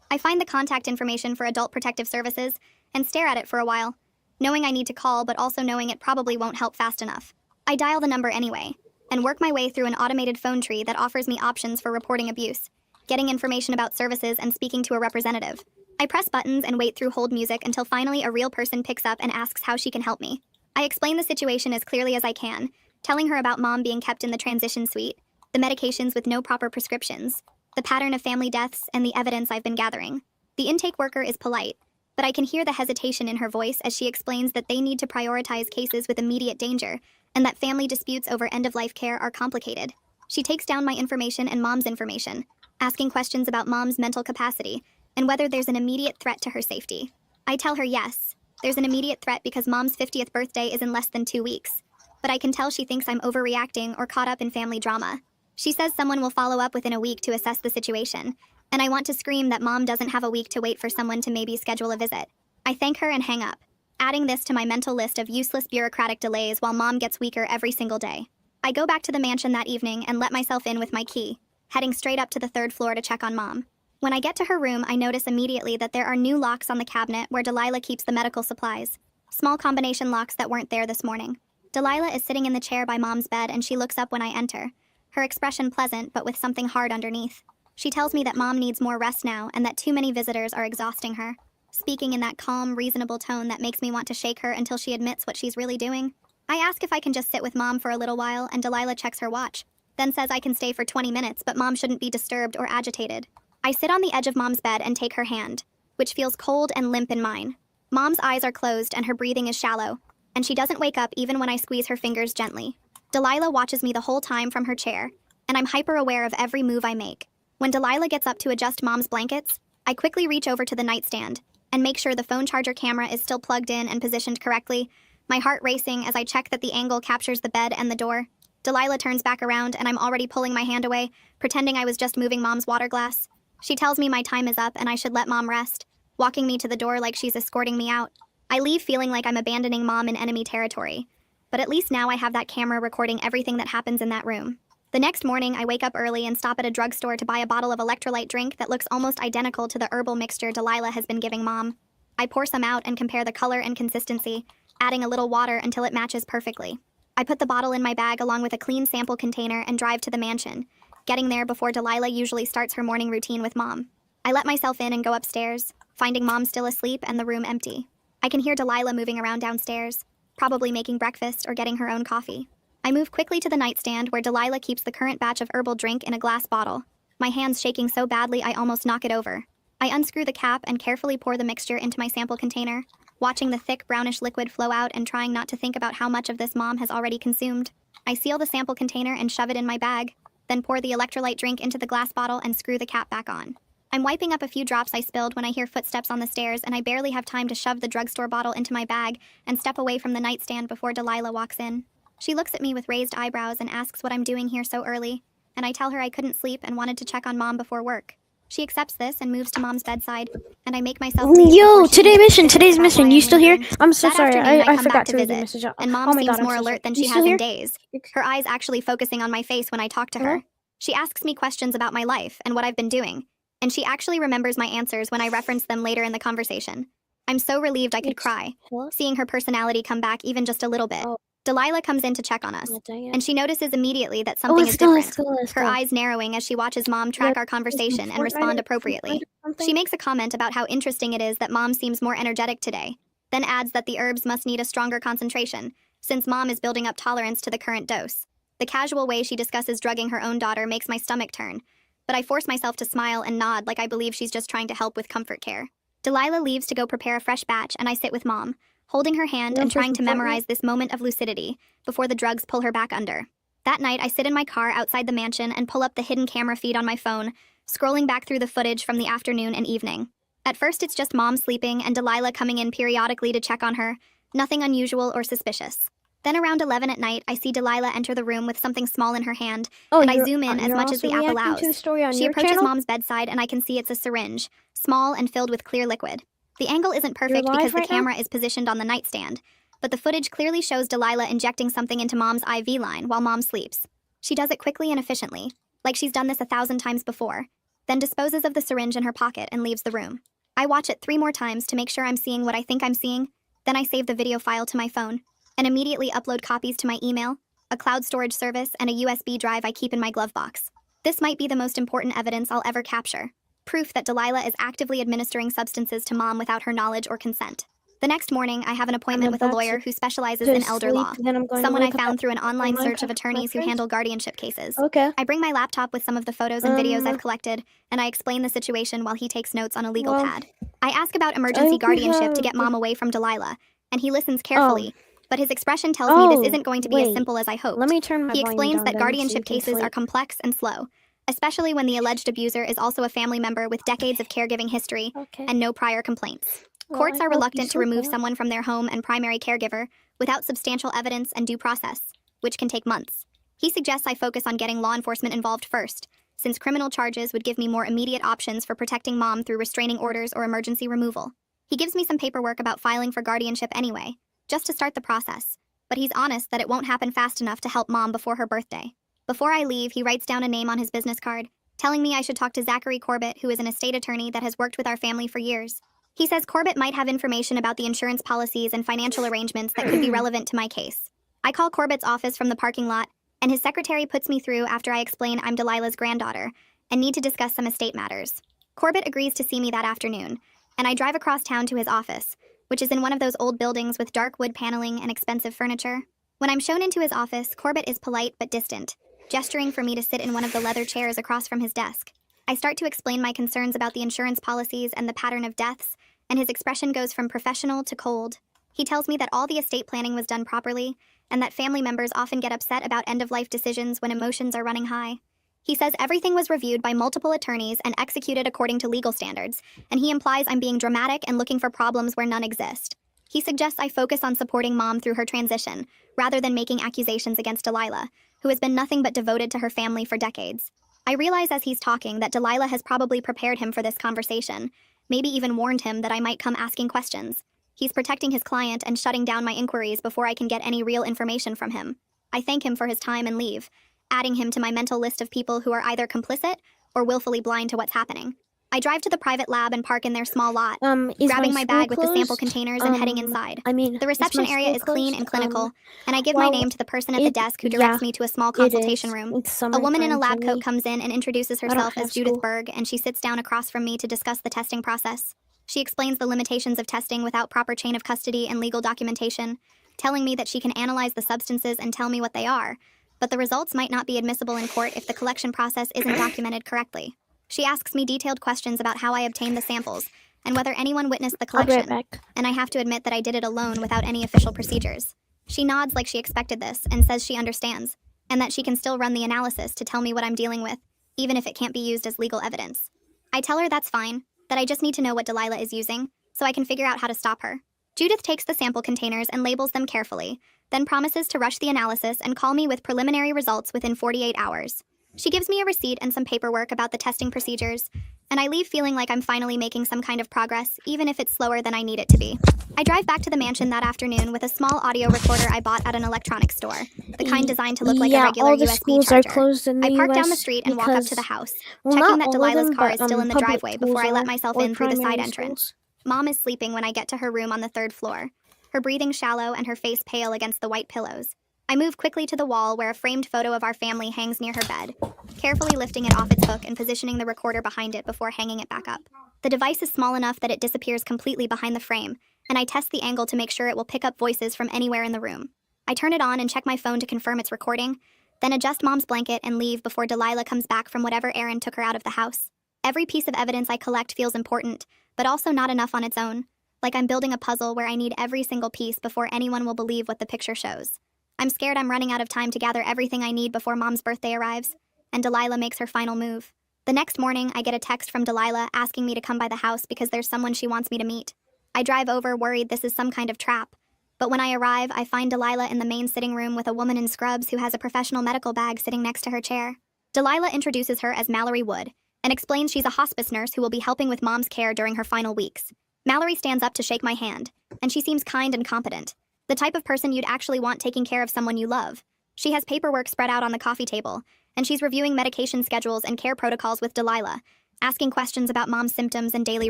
I find the contact information for Adult Protective Services and stare at it for a while, knowing I need to call but also knowing it probably won't help fast enough. I dial the number anyway, and work my way through an automated phone tree that offers me options for reporting abuse, getting information about services, and speaking to a representative. I press buttons and wait through hold music until finally a real person picks up and asks how she can help me. I explain the situation as clearly as I can, telling her about Mom being kept in the transition suite, the medications with no proper prescriptions, the pattern of family deaths, and the evidence I've been gathering. The intake worker is polite, but I can hear the hesitation in her voice as she explains that they need to prioritize cases with immediate danger, and that family disputes over end-of-life care are complicated. She takes down my information and Mom's information, asking questions about Mom's mental capacity and whether there's an immediate threat to her safety. I tell her yes, there's an immediate threat because Mom's 50th birthday is in less than 2 weeks. But I can tell she thinks I'm overreacting or caught up in family drama. She says someone will follow up within a week to assess the situation, and I want to scream that Mom doesn't have a week to wait for someone to maybe schedule a visit. I thank her and hang up, adding this to my mental list of useless bureaucratic delays while Mom gets weaker every single day. I go back to the mansion that evening and let myself in with my key, heading straight up to the 3rd floor to check on Mom. When I get to her room, I notice immediately that there are new locks on the cabinet where Delilah keeps the medical supplies, small combination locks that weren't there this morning. Delilah is sitting in the chair by Mom's bed and she looks up when I enter, her expression pleasant but with something hard underneath. She tells me that Mom needs more rest now and that too many visitors are exhausting her, speaking in that calm, reasonable tone that makes me want to shake her until she admits what she's really doing. I ask if I can just sit with Mom for a little while and Delilah checks her watch, then says I can stay for 20 minutes but Mom shouldn't be disturbed or agitated. I sit on the edge of Mom's bed and take her hand, which feels cold and limp in mine. Mom's eyes are closed and her breathing is shallow, and she doesn't wake up even when I squeeze her fingers gently. Delilah watches me the whole time from her chair, and I'm hyper-aware of every move I make. When Delilah gets up to adjust Mom's blankets, I quickly reach over to the nightstand and make sure the phone charger camera is still plugged in and positioned correctly, my heart racing as I check that the angle captures the bed and the door. Delilah turns back around and I'm already pulling my hand away, pretending I was just moving Mom's water glass. She tells me my time is up and I should let Mom rest, walking me to the door like she's escorting me out. I leave feeling like I'm abandoning Mom in enemy territory, but at least now I have that camera recording everything that happens in that room. The next morning, I wake up early and stop at a drugstore to buy a bottle of electrolyte drink that looks almost identical to the herbal mixture Delilah has been giving Mom. I pour some out and compare the color and consistency, adding a little water until it matches perfectly. I put the bottle in my bag along with a clean sample container and drive to the mansion, getting there before Delilah usually starts her morning routine with Mom. I let myself in and go upstairs, finding Mom still asleep and the room empty. I can hear Delilah moving around downstairs, probably making breakfast or getting her own coffee. I move quickly to the nightstand where Delilah keeps the current batch of herbal drink in a glass bottle, my hands shaking so badly I almost knock it over. I unscrew the cap and carefully pour the mixture into my sample container, watching the thick brownish liquid flow out and trying not to think about how much of this Mom has already consumed. I seal the sample container and shove it in my bag, then pour the electrolyte drink into the glass bottle and screw the cap back on. I'm wiping up a few drops I spilled when I hear footsteps on the stairs, and I barely have time to shove the drugstore bottle into my bag and step away from the nightstand before Delilah walks in. She looks at me with raised eyebrows and asks what I'm doing here so early, and I tell her I couldn't sleep and wanted to check on Mom before work. She accepts this and moves to Mom's bedside, and I make myself leave Yo, before she makes today's about mission. why You I'm still here? lingering. I'm so That sorry. afternoon, I I come forgot back to to read the visit, message out. and Oh Mom my seems God, I'm more so alert than sorry. she You has still in here? days, her eyes actually focusing on my face when I talk to her. She asks me questions about my life and what I've been doing, and she actually remembers my answers when I reference them later in the conversation. I'm so relieved I could cry, Hello? seeing her personality come back even just a little bit. Oh. Delilah comes in to check on us, Oh, dang it. and she notices immediately that Oh, something let's is go, different, let's go, let's her go. eyes narrowing as she watches Mom track our Is conversation some and respond Fortnite- appropriately. Fortnite or something? She makes a comment about how interesting it is that Mom seems more energetic today, then adds that the herbs must need a stronger concentration, since Mom is building up tolerance to the current dose. The casual way she discusses drugging her own daughter makes my stomach turn, but I force myself to smile and nod like I believe she's just trying to help with comfort care. Delilah leaves to go prepare a fresh batch, and I sit with Mom, holding her hand You and wanna play trying to some Fortnite? memorize this moment of lucidity before the drugs pull her back under. That night, I sit in my car outside the mansion and pull up the hidden camera feed on my phone, scrolling back through the footage from the afternoon and evening. At first, it's just Mom sleeping and Delilah coming in periodically to check on her, nothing unusual or suspicious. Then around 11 at night, I see Delilah enter the room with something small in her hand, Oh, and I you're- zoom in as you're much as the also app reacting to allows. a story on She your approaches channel? Mom's bedside, and I can see it's a syringe, small and filled with clear liquid. The angle isn't perfect live because the right now? camera is positioned on the nightstand, but the footage clearly shows Delilah injecting something into Mom's IV line while Mom sleeps. She does it quickly and efficiently, like she's done this 1,000 times before, then disposes of the syringe in her pocket and leaves the room. I watch it 3 more times to make sure I'm seeing what I think I'm seeing, then I save the video file to my phone, and immediately upload copies to my email, a cloud storage service, and a USB drive I keep in my glove box. This might be the most important evidence I'll ever capture. Proof that Delilah is actively administering substances to Mom without her knowledge or consent. The next morning, I have an appointment with a about lawyer to who specializes to in elder sleep, law, then I'm going to someone I wake up found at through an online online search of with my attorneys who friends. handle guardianship cases. Okay. I bring my laptop with some of the photos and videos I've Um, collected, and I explain the situation while he takes notes on a legal well, pad. I ask about I emergency hope you guardianship to have- get Mom away from Delilah, and he listens carefully, but his expression tells me Oh, this isn't going to be as wait. simple as I hoped. Let me turn my He volume explains down that then so guardianship you can cases are sleep. complex and slow, especially when the alleged abuser is also a family member with decades of caregiving history Okay. and no prior complaints. Well, Courts I are hope you reluctant to sleep remove well. someone from their home and primary caregiver without substantial evidence and due process, which can take months. He suggests I focus on getting law enforcement involved first, since criminal charges would give me more immediate options for protecting Mom through restraining orders or emergency removal. He gives me some paperwork about filing for guardianship anyway, just to start the process, but he's honest that it won't happen fast enough to help Mom before her birthday. Before I leave, he writes down a name on his business card, telling me I should talk to Zachary Corbett, who is an estate attorney that has worked with our family for years. He says Corbett might have information about the insurance policies and financial arrangements that could be relevant to my case. I call Corbett's office from the parking lot, and his secretary puts me through after I explain I'm Delilah's granddaughter and need to discuss some estate matters. Corbett agrees to see me that afternoon, and I drive across town to his office, which is in one of those old buildings with dark wood paneling and expensive furniture. When I'm shown into his office, Corbett is polite but distant, gesturing for me to sit in one of the leather chairs across from his desk. I start to explain my concerns about the insurance policies and the pattern of deaths, and his expression goes from professional to cold. He tells me that all the estate planning was done properly, and that family members often get upset about end-of-life decisions when emotions are running high. He says everything was reviewed by multiple attorneys and executed according to legal standards, and he implies I'm being dramatic and looking for problems where none exist. He suggests I focus on supporting Mom through her transition, rather than making accusations against Delilah, who has been nothing but devoted to her family for decades. I realize as he's talking that Delilah has probably prepared him for this conversation, maybe even warned him that I might come asking questions. He's protecting his client and shutting down my inquiries before I can get any real information from him. I thank him for his time and leave, adding him to my mental list of people who are either complicit or willfully blind to what's happening. I drive to the private lab and park in their small lot, Is grabbing my school bag with the sample closed? containers and heading inside. I mean, The reception is my area school is clean and closed? clinical, and I give my well, name to the person at the desk who directs me to a small consultation room. It's A woman in a summertime lab for coat me. comes in and introduces don't herself have as Judith school. Berg, and she sits down across from me to discuss the testing process. She explains the limitations of testing without proper chain of custody and legal documentation, telling me that she can analyze the substances and tell me what they are, but the results might not be admissible in court if the collection process isn't documented correctly. She asks me detailed questions about how I obtained the samples, and whether anyone witnessed the I'll be right collection. back. And I have to admit that I did it alone without any official procedures. She nods like she expected this and says she understands, and that she can still run the analysis to tell me what I'm dealing with, even if it can't be used as legal evidence. I tell her that's fine, that I just need to know what Delilah is using, so I can figure out how to stop her. Judith takes the sample containers and labels them carefully, then promises to rush the analysis and call me with preliminary results within 48 hours. She gives me a receipt and some paperwork about the testing procedures, and I leave feeling like I'm finally making some kind of progress, even if it's slower than I need it to be. I drive back to the mansion that afternoon with a small audio recorder I bought at an electronics store, the kind designed to look like a regular all the USB schools charger. are closed in the I park US down the street and walk up to the because- house, well, checking not that all of Delilah's them, car but, is still in the public driveway before I schools let are, myself or in through the side primary entrance. schools. Mom is sleeping when I get to her room on the 3rd floor, her breathing shallow and her face pale against the white pillows. I move quickly to the wall where a framed photo of our family hangs near her bed, carefully lifting it off its hook and positioning the recorder behind it before hanging it back up. The device is small enough that it disappears completely behind the frame, and I test the angle to make sure it will pick up voices from anywhere in the room. I turn it on and check my phone to confirm it's recording, then adjust Mom's blanket and leave before Delilah comes back from whatever errand took her out of the house. Every piece of evidence I collect feels important, but also not enough on its own, like I'm building a puzzle where I need every single piece before anyone will believe what the picture shows. I'm scared I'm running out of time to gather everything I need before Mom's birthday arrives, and Delilah makes her final move. The next morning, I get a text from Delilah asking me to come by the house because there's someone she wants me to meet. I drive over, worried this is some kind of trap. But when I arrive, I find Delilah in the main sitting room with a woman in scrubs who has a professional medical bag sitting next to her chair. Delilah introduces her as Mallory Wood and explains she's a hospice nurse who will be helping with Mom's care during her final weeks. Mallory stands up to shake my hand, and she seems kind and competent. The type of person you'd actually want taking care of someone you love. She has paperwork spread out on the coffee table, and she's reviewing medication schedules and care protocols with Delilah, asking questions about Mom's symptoms and daily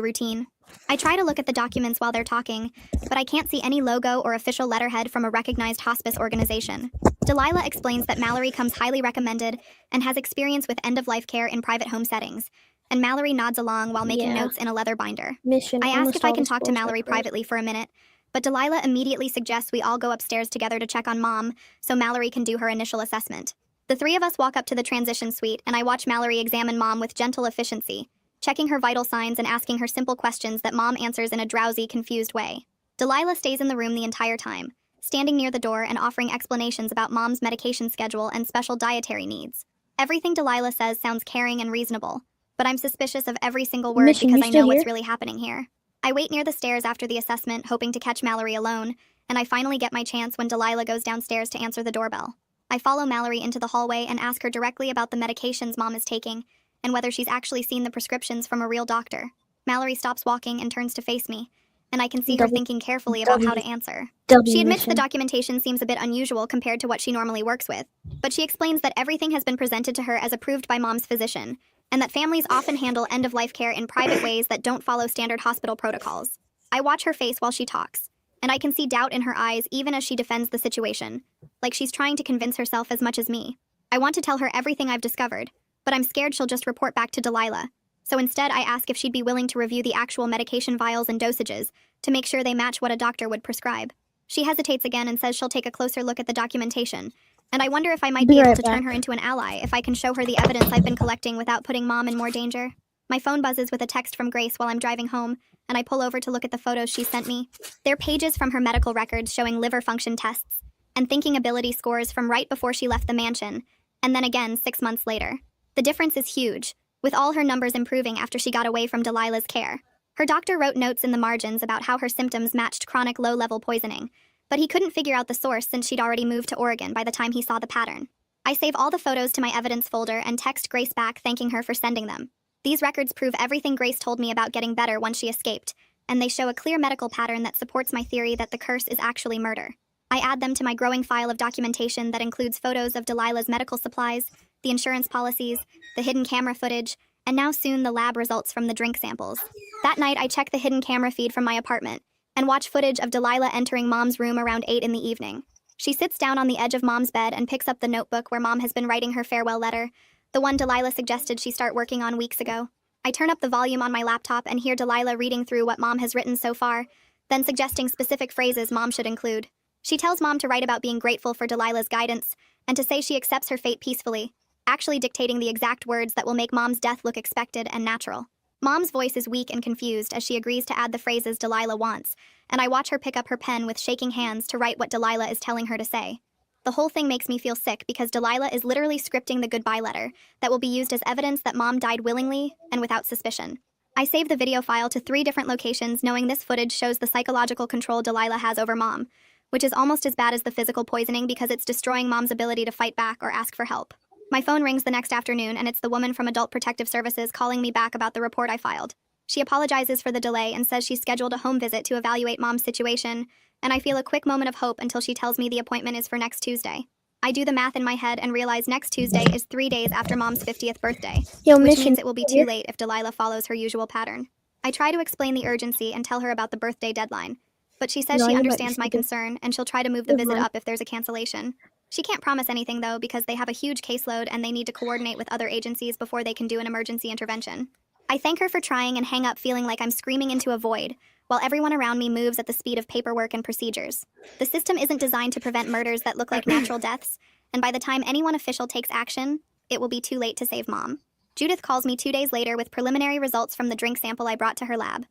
routine. I try to look at the documents while they're talking, but I can't see any logo or official letterhead from a recognized hospice organization. Delilah explains that Mallory comes highly recommended and has experience with end-of-life care in private home settings, and Mallory nods along while making notes in a leather binder. Mission. I ask almost if I all can the talk to schools are Mallory closed. privately for a minute, but Delilah immediately suggests we all go upstairs together to check on Mom so Mallory can do her initial assessment. The three of us walk up to the transition suite, and I watch Mallory examine Mom with gentle efficiency, checking her vital signs and asking her simple questions that Mom answers in a drowsy, confused way. Delilah stays in the room the entire time, standing near the door and offering explanations about Mom's medication schedule and special dietary needs. Everything Delilah says sounds caring and reasonable, but I'm suspicious of every single word Mission, because you I still know what's here? really happening here. I wait near the stairs after the assessment, hoping to catch Mallory alone, and I finally get my chance when Delilah goes downstairs to answer the doorbell. I follow Mallory into the hallway and ask her directly about the medications Mom is taking, and whether she's actually seen the prescriptions from a real doctor. Mallory stops walking and turns to face me, and I can see her W- thinking carefully about how to W- answer. W She admits the mission. documentation seems a bit unusual compared to what she normally works with, but she explains that everything has been presented to her as approved by Mom's physician, and that families often handle end-of-life care in private ways that don't follow standard hospital protocols. I watch her face while she talks, and I can see doubt in her eyes even as she defends the situation, like she's trying to convince herself as much as me. I want to tell her everything I've discovered, but I'm scared she'll just report back to Delilah. So instead, I ask if she'd be willing to review the actual medication vials and dosages to make sure they match what a doctor would prescribe. She hesitates again and says she'll take a closer look at the documentation, and I wonder if I might Be be able right to turn back. her into an ally if I can show her the evidence I've been collecting without putting Mom in more danger. My phone buzzes with a text from Grace while I'm driving home, and I pull over to look at the photos she sent me. They're pages from her medical records showing liver function tests and thinking ability scores from right before she left the mansion, and then again 6 months later. The difference is huge, with all her numbers improving after she got away from Delilah's care. Her doctor wrote notes in the margins about how her symptoms matched chronic low-level poisoning, but he couldn't figure out the source since she'd already moved to Oregon by the time he saw the pattern. I save all the photos to my evidence folder and text Grace back thanking her for sending them. These records prove everything Grace told me about getting better once she escaped, and they show a clear medical pattern that supports my theory that the curse is actually murder. I add them to my growing file of documentation that includes photos of Delilah's medical supplies, the insurance policies, the hidden camera footage, and now soon the lab results from the drink samples. That night, I check the hidden camera feed from my apartment and watch footage of Delilah entering Mom's room around 8 in the evening. She sits down on the edge of Mom's bed and picks up the notebook where Mom has been writing her farewell letter, the one Delilah suggested she start working on weeks ago. I turn up the volume on my laptop and hear Delilah reading through what Mom has written so far, then suggesting specific phrases Mom should include. She tells Mom to write about being grateful for Delilah's guidance and to say she accepts her fate peacefully, actually dictating the exact words that will make Mom's death look expected and natural. Mom's voice is weak and confused as she agrees to add the phrases Delilah wants, and I watch her pick up her pen with shaking hands to write what Delilah is telling her to say. The whole thing makes me feel sick because Delilah is literally scripting the goodbye letter that will be used as evidence that Mom died willingly and without suspicion. I saved the video file to 3 different locations, knowing this footage shows the psychological control Delilah has over Mom, which is almost as bad as the physical poisoning because it's destroying Mom's ability to fight back or ask for help. My phone rings the next afternoon, and it's the woman from Adult Protective Services calling me back about the report I filed. She apologizes for the delay and says she's scheduled a home visit to evaluate Mom's situation, and I feel a quick moment of hope until she tells me the appointment is for next Tuesday. I do the math in my head and realize next Tuesday is 3 days after Mom's 50th birthday, Yo, which mission. means it will be too late if Delilah follows her usual pattern. I try to explain the urgency and tell her about the birthday deadline, but she says No, she you're right, understands my she did. concern and she'll try to move the You're visit right. up if there's a cancellation. She can't promise anything, though, because they have a huge caseload and they need to coordinate with other agencies before they can do an emergency intervention. I thank her for trying and hang up feeling like I'm screaming into a void, while everyone around me moves at the speed of paperwork and procedures. The system isn't designed to prevent murders that look like natural deaths, and by the time anyone official takes action, it will be too late to save Mom. Judith calls me 2 days later with preliminary results from the drink sample I brought to her lab.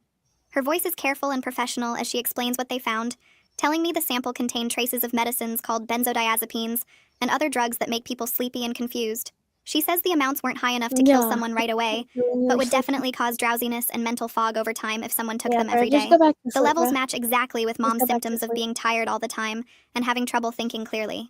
Her voice is careful and professional as she explains what they found, telling me the sample contained traces of medicines called benzodiazepines and other drugs that make people sleepy and confused. She says the amounts weren't high enough to kill Yeah. someone right away, but would definitely cause drowsiness and mental fog over time if someone took Yeah, them every just day. go back to The sleep, levels bro. match exactly with Just Mom's go back to symptoms of sleep. being tired all the time and having trouble thinking clearly.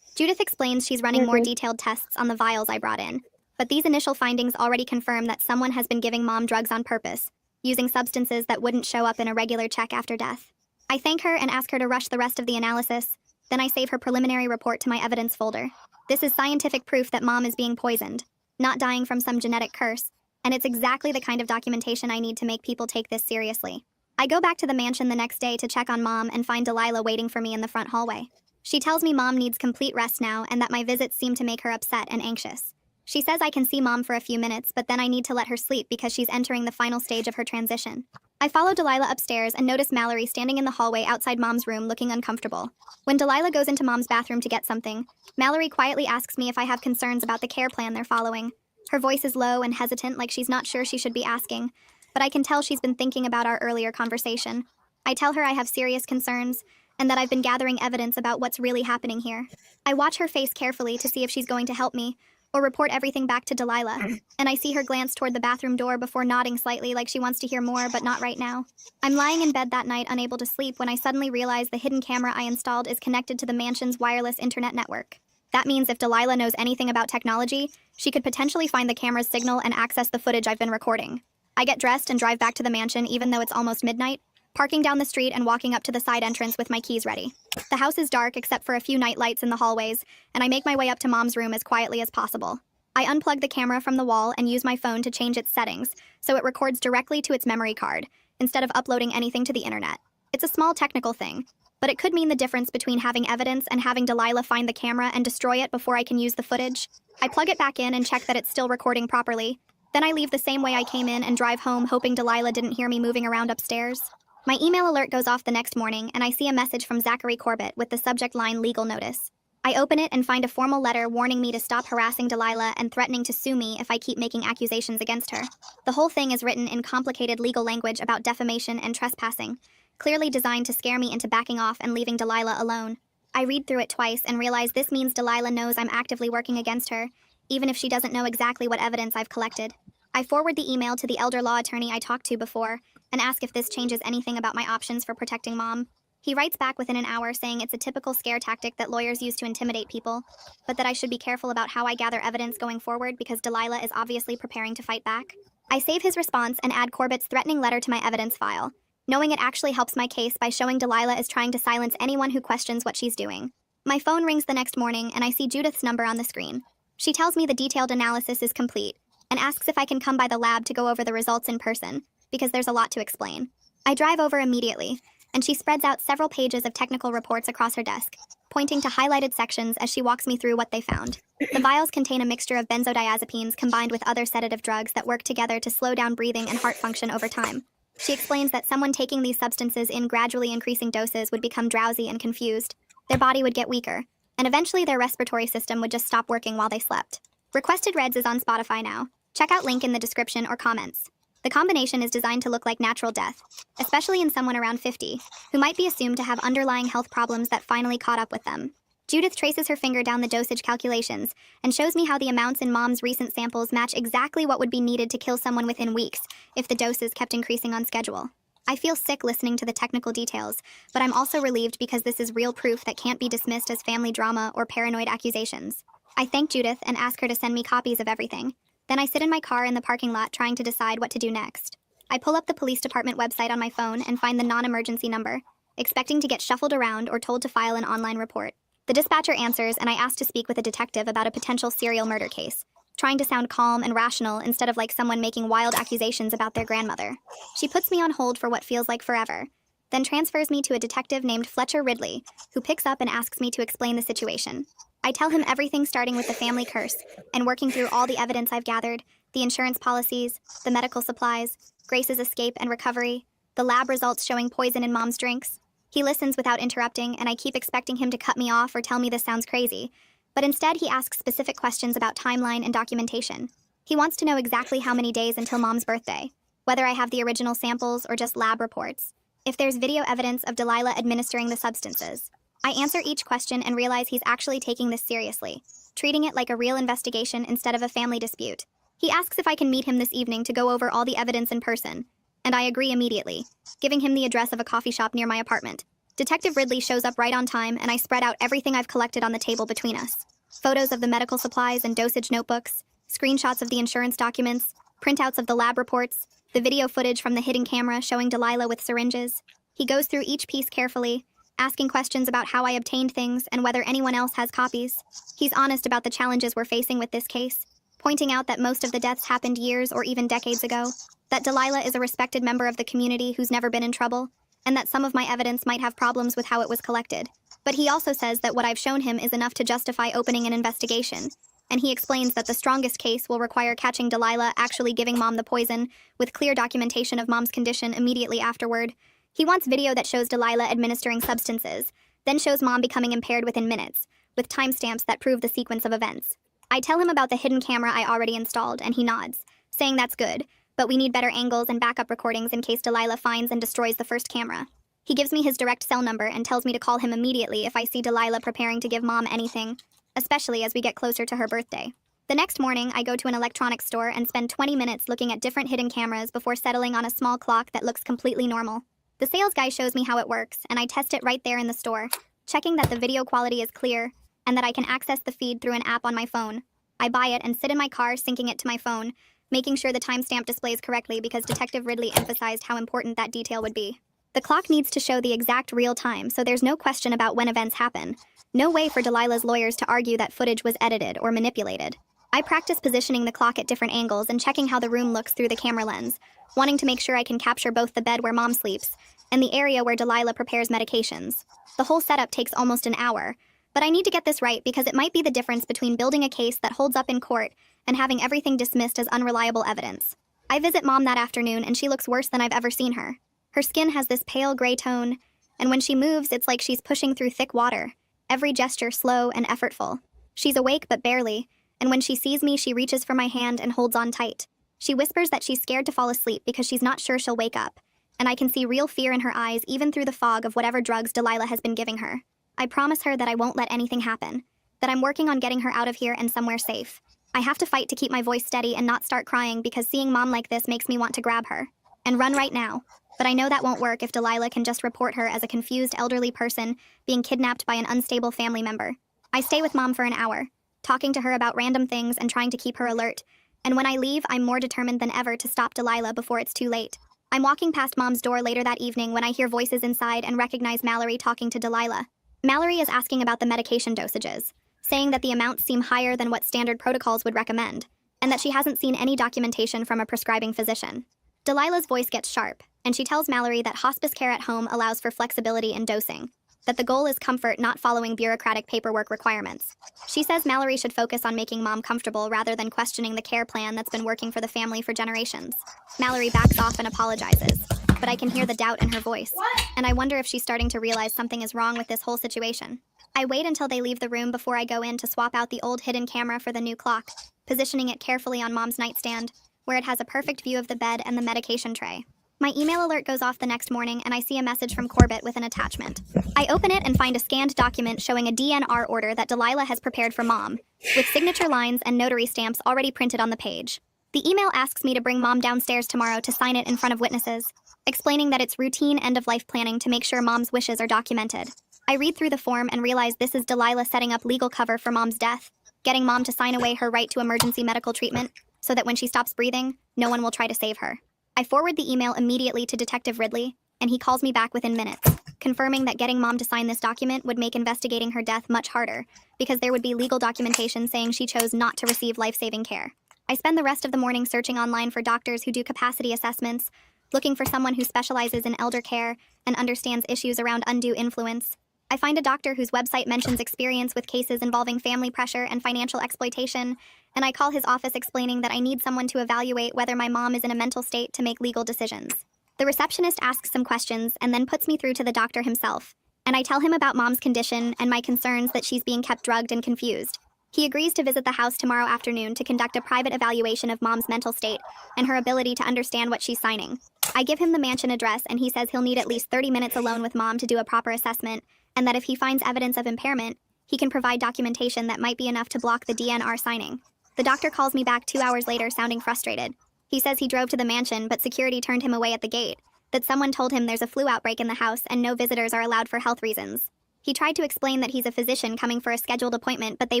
Judith explains she's running more Agreed. detailed tests on the vials I brought in, but these initial findings already confirm that someone has been giving Mom drugs on purpose, using substances that wouldn't show up in a regular check after death. I thank her and ask her to rush the rest of the analysis, then I save her preliminary report to my evidence folder. This is scientific proof that Mom is being poisoned, not dying from some genetic curse, and it's exactly the kind of documentation I need to make people take this seriously. I go back to the mansion the next day to check on Mom and find Delilah waiting for me in the front hallway. She tells me Mom needs complete rest now and that my visits seem to make her upset and anxious. She says I can see Mom for a few minutes, but then I need to let her sleep because she's entering the final stage of her transition. I follow Delilah upstairs and notice Mallory standing in the hallway outside Mom's room looking uncomfortable. When Delilah goes into Mom's bathroom to get something, Mallory quietly asks me if I have concerns about the care plan they're following. Her voice is low and hesitant, like she's not sure she should be asking, but I can tell she's been thinking about our earlier conversation. I tell her I have serious concerns and that I've been gathering evidence about what's really happening here. I watch her face carefully to see if she's going to help me or report everything back to Delilah, and I see her glance toward the bathroom door before nodding slightly like she wants to hear more, but not right now. I'm lying in bed that night unable to sleep when I suddenly realize the hidden camera I installed is connected to the mansion's wireless internet network. That means if Delilah knows anything about technology, she could potentially find the camera's signal and access the footage I've been recording. I get dressed and drive back to the mansion even though it's almost midnight, parking down the street and walking up to the side entrance with my keys ready. The house is dark except for a few night lights in the hallways, and I make my way up to Mom's room as quietly as possible. I unplug the camera from the wall and use my phone to change its settings so it records directly to its memory card, instead of uploading anything to the internet. It's a small technical thing, but it could mean the difference between having evidence and having Delilah find the camera and destroy it before I can use the footage. I plug it back in and check that it's still recording properly. Then I leave the same way I came in and drive home, hoping Delilah didn't hear me moving around upstairs. My email alert goes off the next morning, and I see a message from Zachary Corbett with the subject line legal notice. I open it and find a formal letter warning me to stop harassing Delilah and threatening to sue me if I keep making accusations against her. The whole thing is written in complicated legal language about defamation and trespassing, clearly designed to scare me into backing off and leaving Delilah alone. I read through it twice and realize this means Delilah knows I'm actively working against her, even if she doesn't know exactly what evidence I've collected. I forward the email to the elder law attorney I talked to before and ask if this changes anything about my options for protecting Mom. He writes back within an hour saying it's a typical scare tactic that lawyers use to intimidate people, but that I should be careful about how I gather evidence going forward because Delilah is obviously preparing to fight back. I save his response and add Corbett's threatening letter to my evidence file, knowing it actually helps my case by showing Delilah is trying to silence anyone who questions what she's doing. My phone rings the next morning and I see Judith's number on the screen. She tells me the detailed analysis is complete and asks if I can come by the lab to go over the results in person, because there's a lot to explain. I drive over immediately, and she spreads out several pages of technical reports across her desk, pointing to highlighted sections as she walks me through what they found. The vials contain a mixture of benzodiazepines combined with other sedative drugs that work together to slow down breathing and heart function over time. She explains that someone taking these substances in gradually increasing doses would become drowsy and confused. Their body would get weaker, and eventually their respiratory system would just stop working while they slept. Requested Reds is on Spotify now. Check out link in the description or comments. The combination is designed to look like natural death, especially in someone around 50, who might be assumed to have underlying health problems that finally caught up with them. Judith traces her finger down the dosage calculations and shows me how the amounts in Mom's recent samples match exactly what would be needed to kill someone within weeks if the doses kept increasing on schedule. I feel sick listening to the technical details, but I'm also relieved because this is real proof that can't be dismissed as family drama or paranoid accusations. I thank Judith and ask her to send me copies of everything. Then I sit in my car in the parking lot trying to decide what to do next. I pull up the police department website on my phone and find the non-emergency number, expecting to get shuffled around or told to file an online report. The dispatcher answers and I ask to speak with a detective about a potential serial murder case, trying to sound calm and rational instead of like someone making wild accusations about their grandmother. She puts me on hold for what feels like forever, then transfers me to a detective named Fletcher Ridley, who picks up and asks me to explain the situation. I tell him everything starting with the family curse and working through all the evidence I've gathered, the insurance policies, the medical supplies, Grace's escape and recovery, the lab results showing poison in Mom's drinks. He listens without interrupting, and I keep expecting him to cut me off or tell me this sounds crazy. But instead, he asks specific questions about timeline and documentation. He wants to know exactly how many days until Mom's birthday, whether I have the original samples or just lab reports, if there's video evidence of Delilah administering the substances. I answer each question and realize he's actually taking this seriously, treating it like a real investigation instead of a family dispute. He asks if I can meet him this evening to go over all the evidence in person, and I agree immediately, giving him the address of a coffee shop near my apartment. Detective Ridley shows up right on time, and I spread out everything I've collected on the table between us. Photos of the medical supplies and dosage notebooks, screenshots of the insurance documents, printouts of the lab reports, the video footage from the hidden camera showing Delilah with syringes. He goes through each piece carefully, asking questions about how I obtained things and whether anyone else has copies. He's honest about the challenges we're facing with this case, pointing out that most of the deaths happened years or even decades ago, that Delilah is a respected member of the community who's never been in trouble, and that some of my evidence might have problems with how it was collected. But he also says that what I've shown him is enough to justify opening an investigation, and he explains that the strongest case will require catching Delilah actually giving Mom the poison, with clear documentation of Mom's condition immediately afterward. He wants video that shows Delilah administering substances, then shows Mom becoming impaired within minutes, with timestamps that prove the sequence of events. I tell him about the hidden camera I already installed, and he nods, saying that's good, but we need better angles and backup recordings in case Delilah finds and destroys the first camera. He gives me his direct cell number and tells me to call him immediately if I see Delilah preparing to give Mom anything, especially as we get closer to her birthday. The next morning, I go to an electronics store and spend 20 minutes looking at different hidden cameras before settling on a small clock that looks completely normal. The sales guy shows me how it works, and I test it right there in the store, checking that the video quality is clear and that I can access the feed through an app on my phone. I buy it and sit in my car syncing it to my phone, making sure the timestamp displays correctly because Detective Ridley emphasized how important that detail would be. The clock needs to show the exact real time, so there's no question about when events happen. No way for Delilah's lawyers to argue that footage was edited or manipulated. I practice positioning the clock at different angles and checking how the room looks through the camera lens, wanting to make sure I can capture both the bed where Mom sleeps and the area where Delilah prepares medications. The whole setup takes almost an hour, but I need to get this right because it might be the difference between building a case that holds up in court and having everything dismissed as unreliable evidence. I visit Mom that afternoon and she looks worse than I've ever seen her. Her skin has this pale gray tone, and when she moves, it's like she's pushing through thick water, every gesture slow and effortful. She's awake but barely, and when she sees me, she reaches for my hand and holds on tight. She whispers that she's scared to fall asleep because she's not sure she'll wake up, and I can see real fear in her eyes even through the fog of whatever drugs Delilah has been giving her. I promise her that I won't let anything happen, that I'm working on getting her out of here and somewhere safe. I have to fight to keep my voice steady and not start crying because seeing Mom like this makes me want to grab her and run right now. But I know that won't work if Delilah can just report her as a confused elderly person being kidnapped by an unstable family member. I stay with Mom for an hour, talking to her about random things and trying to keep her alert. And when I leave, I'm more determined than ever to stop Delilah before it's too late. I'm walking past Mom's door later that evening when I hear voices inside and recognize Mallory talking to Delilah. Mallory is asking about the medication dosages, saying that the amounts seem higher than what standard protocols would recommend, and that she hasn't seen any documentation from a prescribing physician. Delilah's voice gets sharp, and she tells Mallory that hospice care at home allows for flexibility in dosing, that the goal is comfort, not following bureaucratic paperwork requirements. She says Mallory should focus on making Mom comfortable rather than questioning the care plan that's been working for the family for generations. Mallory backs off and apologizes, but I can hear the doubt in her voice, and I wonder if she's starting to realize something is wrong with this whole situation. I wait until they leave the room before I go in to swap out the old hidden camera for the new clock, positioning it carefully on Mom's nightstand, where it has a perfect view of the bed and the medication tray. My email alert goes off the next morning, and I see a message from Corbett with an attachment. I open it and find a scanned document showing a DNR order that Delilah has prepared for Mom, with signature lines and notary stamps already printed on the page. The email asks me to bring Mom downstairs tomorrow to sign it in front of witnesses, explaining that it's routine end-of-life planning to make sure Mom's wishes are documented. I read through the form and realize this is Delilah setting up legal cover for Mom's death, getting Mom to sign away her right to emergency medical treatment so that when she stops breathing, no one will try to save her. I forward the email immediately to Detective Ridley, and he calls me back within minutes, confirming that getting Mom to sign this document would make investigating her death much harder, because there would be legal documentation saying she chose not to receive life-saving care. I spend the rest of the morning searching online for doctors who do capacity assessments, looking for someone who specializes in elder care and understands issues around undue influence. I find a doctor whose website mentions experience with cases involving family pressure and financial exploitation, and I call his office explaining that I need someone to evaluate whether my mom is in a mental state to make legal decisions. The receptionist asks some questions and then puts me through to the doctor himself, and I tell him about Mom's condition and my concerns that she's being kept drugged and confused. He agrees to visit the house tomorrow afternoon to conduct a private evaluation of Mom's mental state and her ability to understand what she's signing. I give him the mansion address, and he says he'll need at least 30 minutes alone with Mom to do a proper assessment, and that if he finds evidence of impairment, he can provide documentation that might be enough to block the DNR signing. The doctor calls me back 2 hours later, sounding frustrated. He says he drove to the mansion, but security turned him away at the gate, that someone told him there's a flu outbreak in the house and no visitors are allowed for health reasons. He tried to explain that he's a physician coming for a scheduled appointment, but they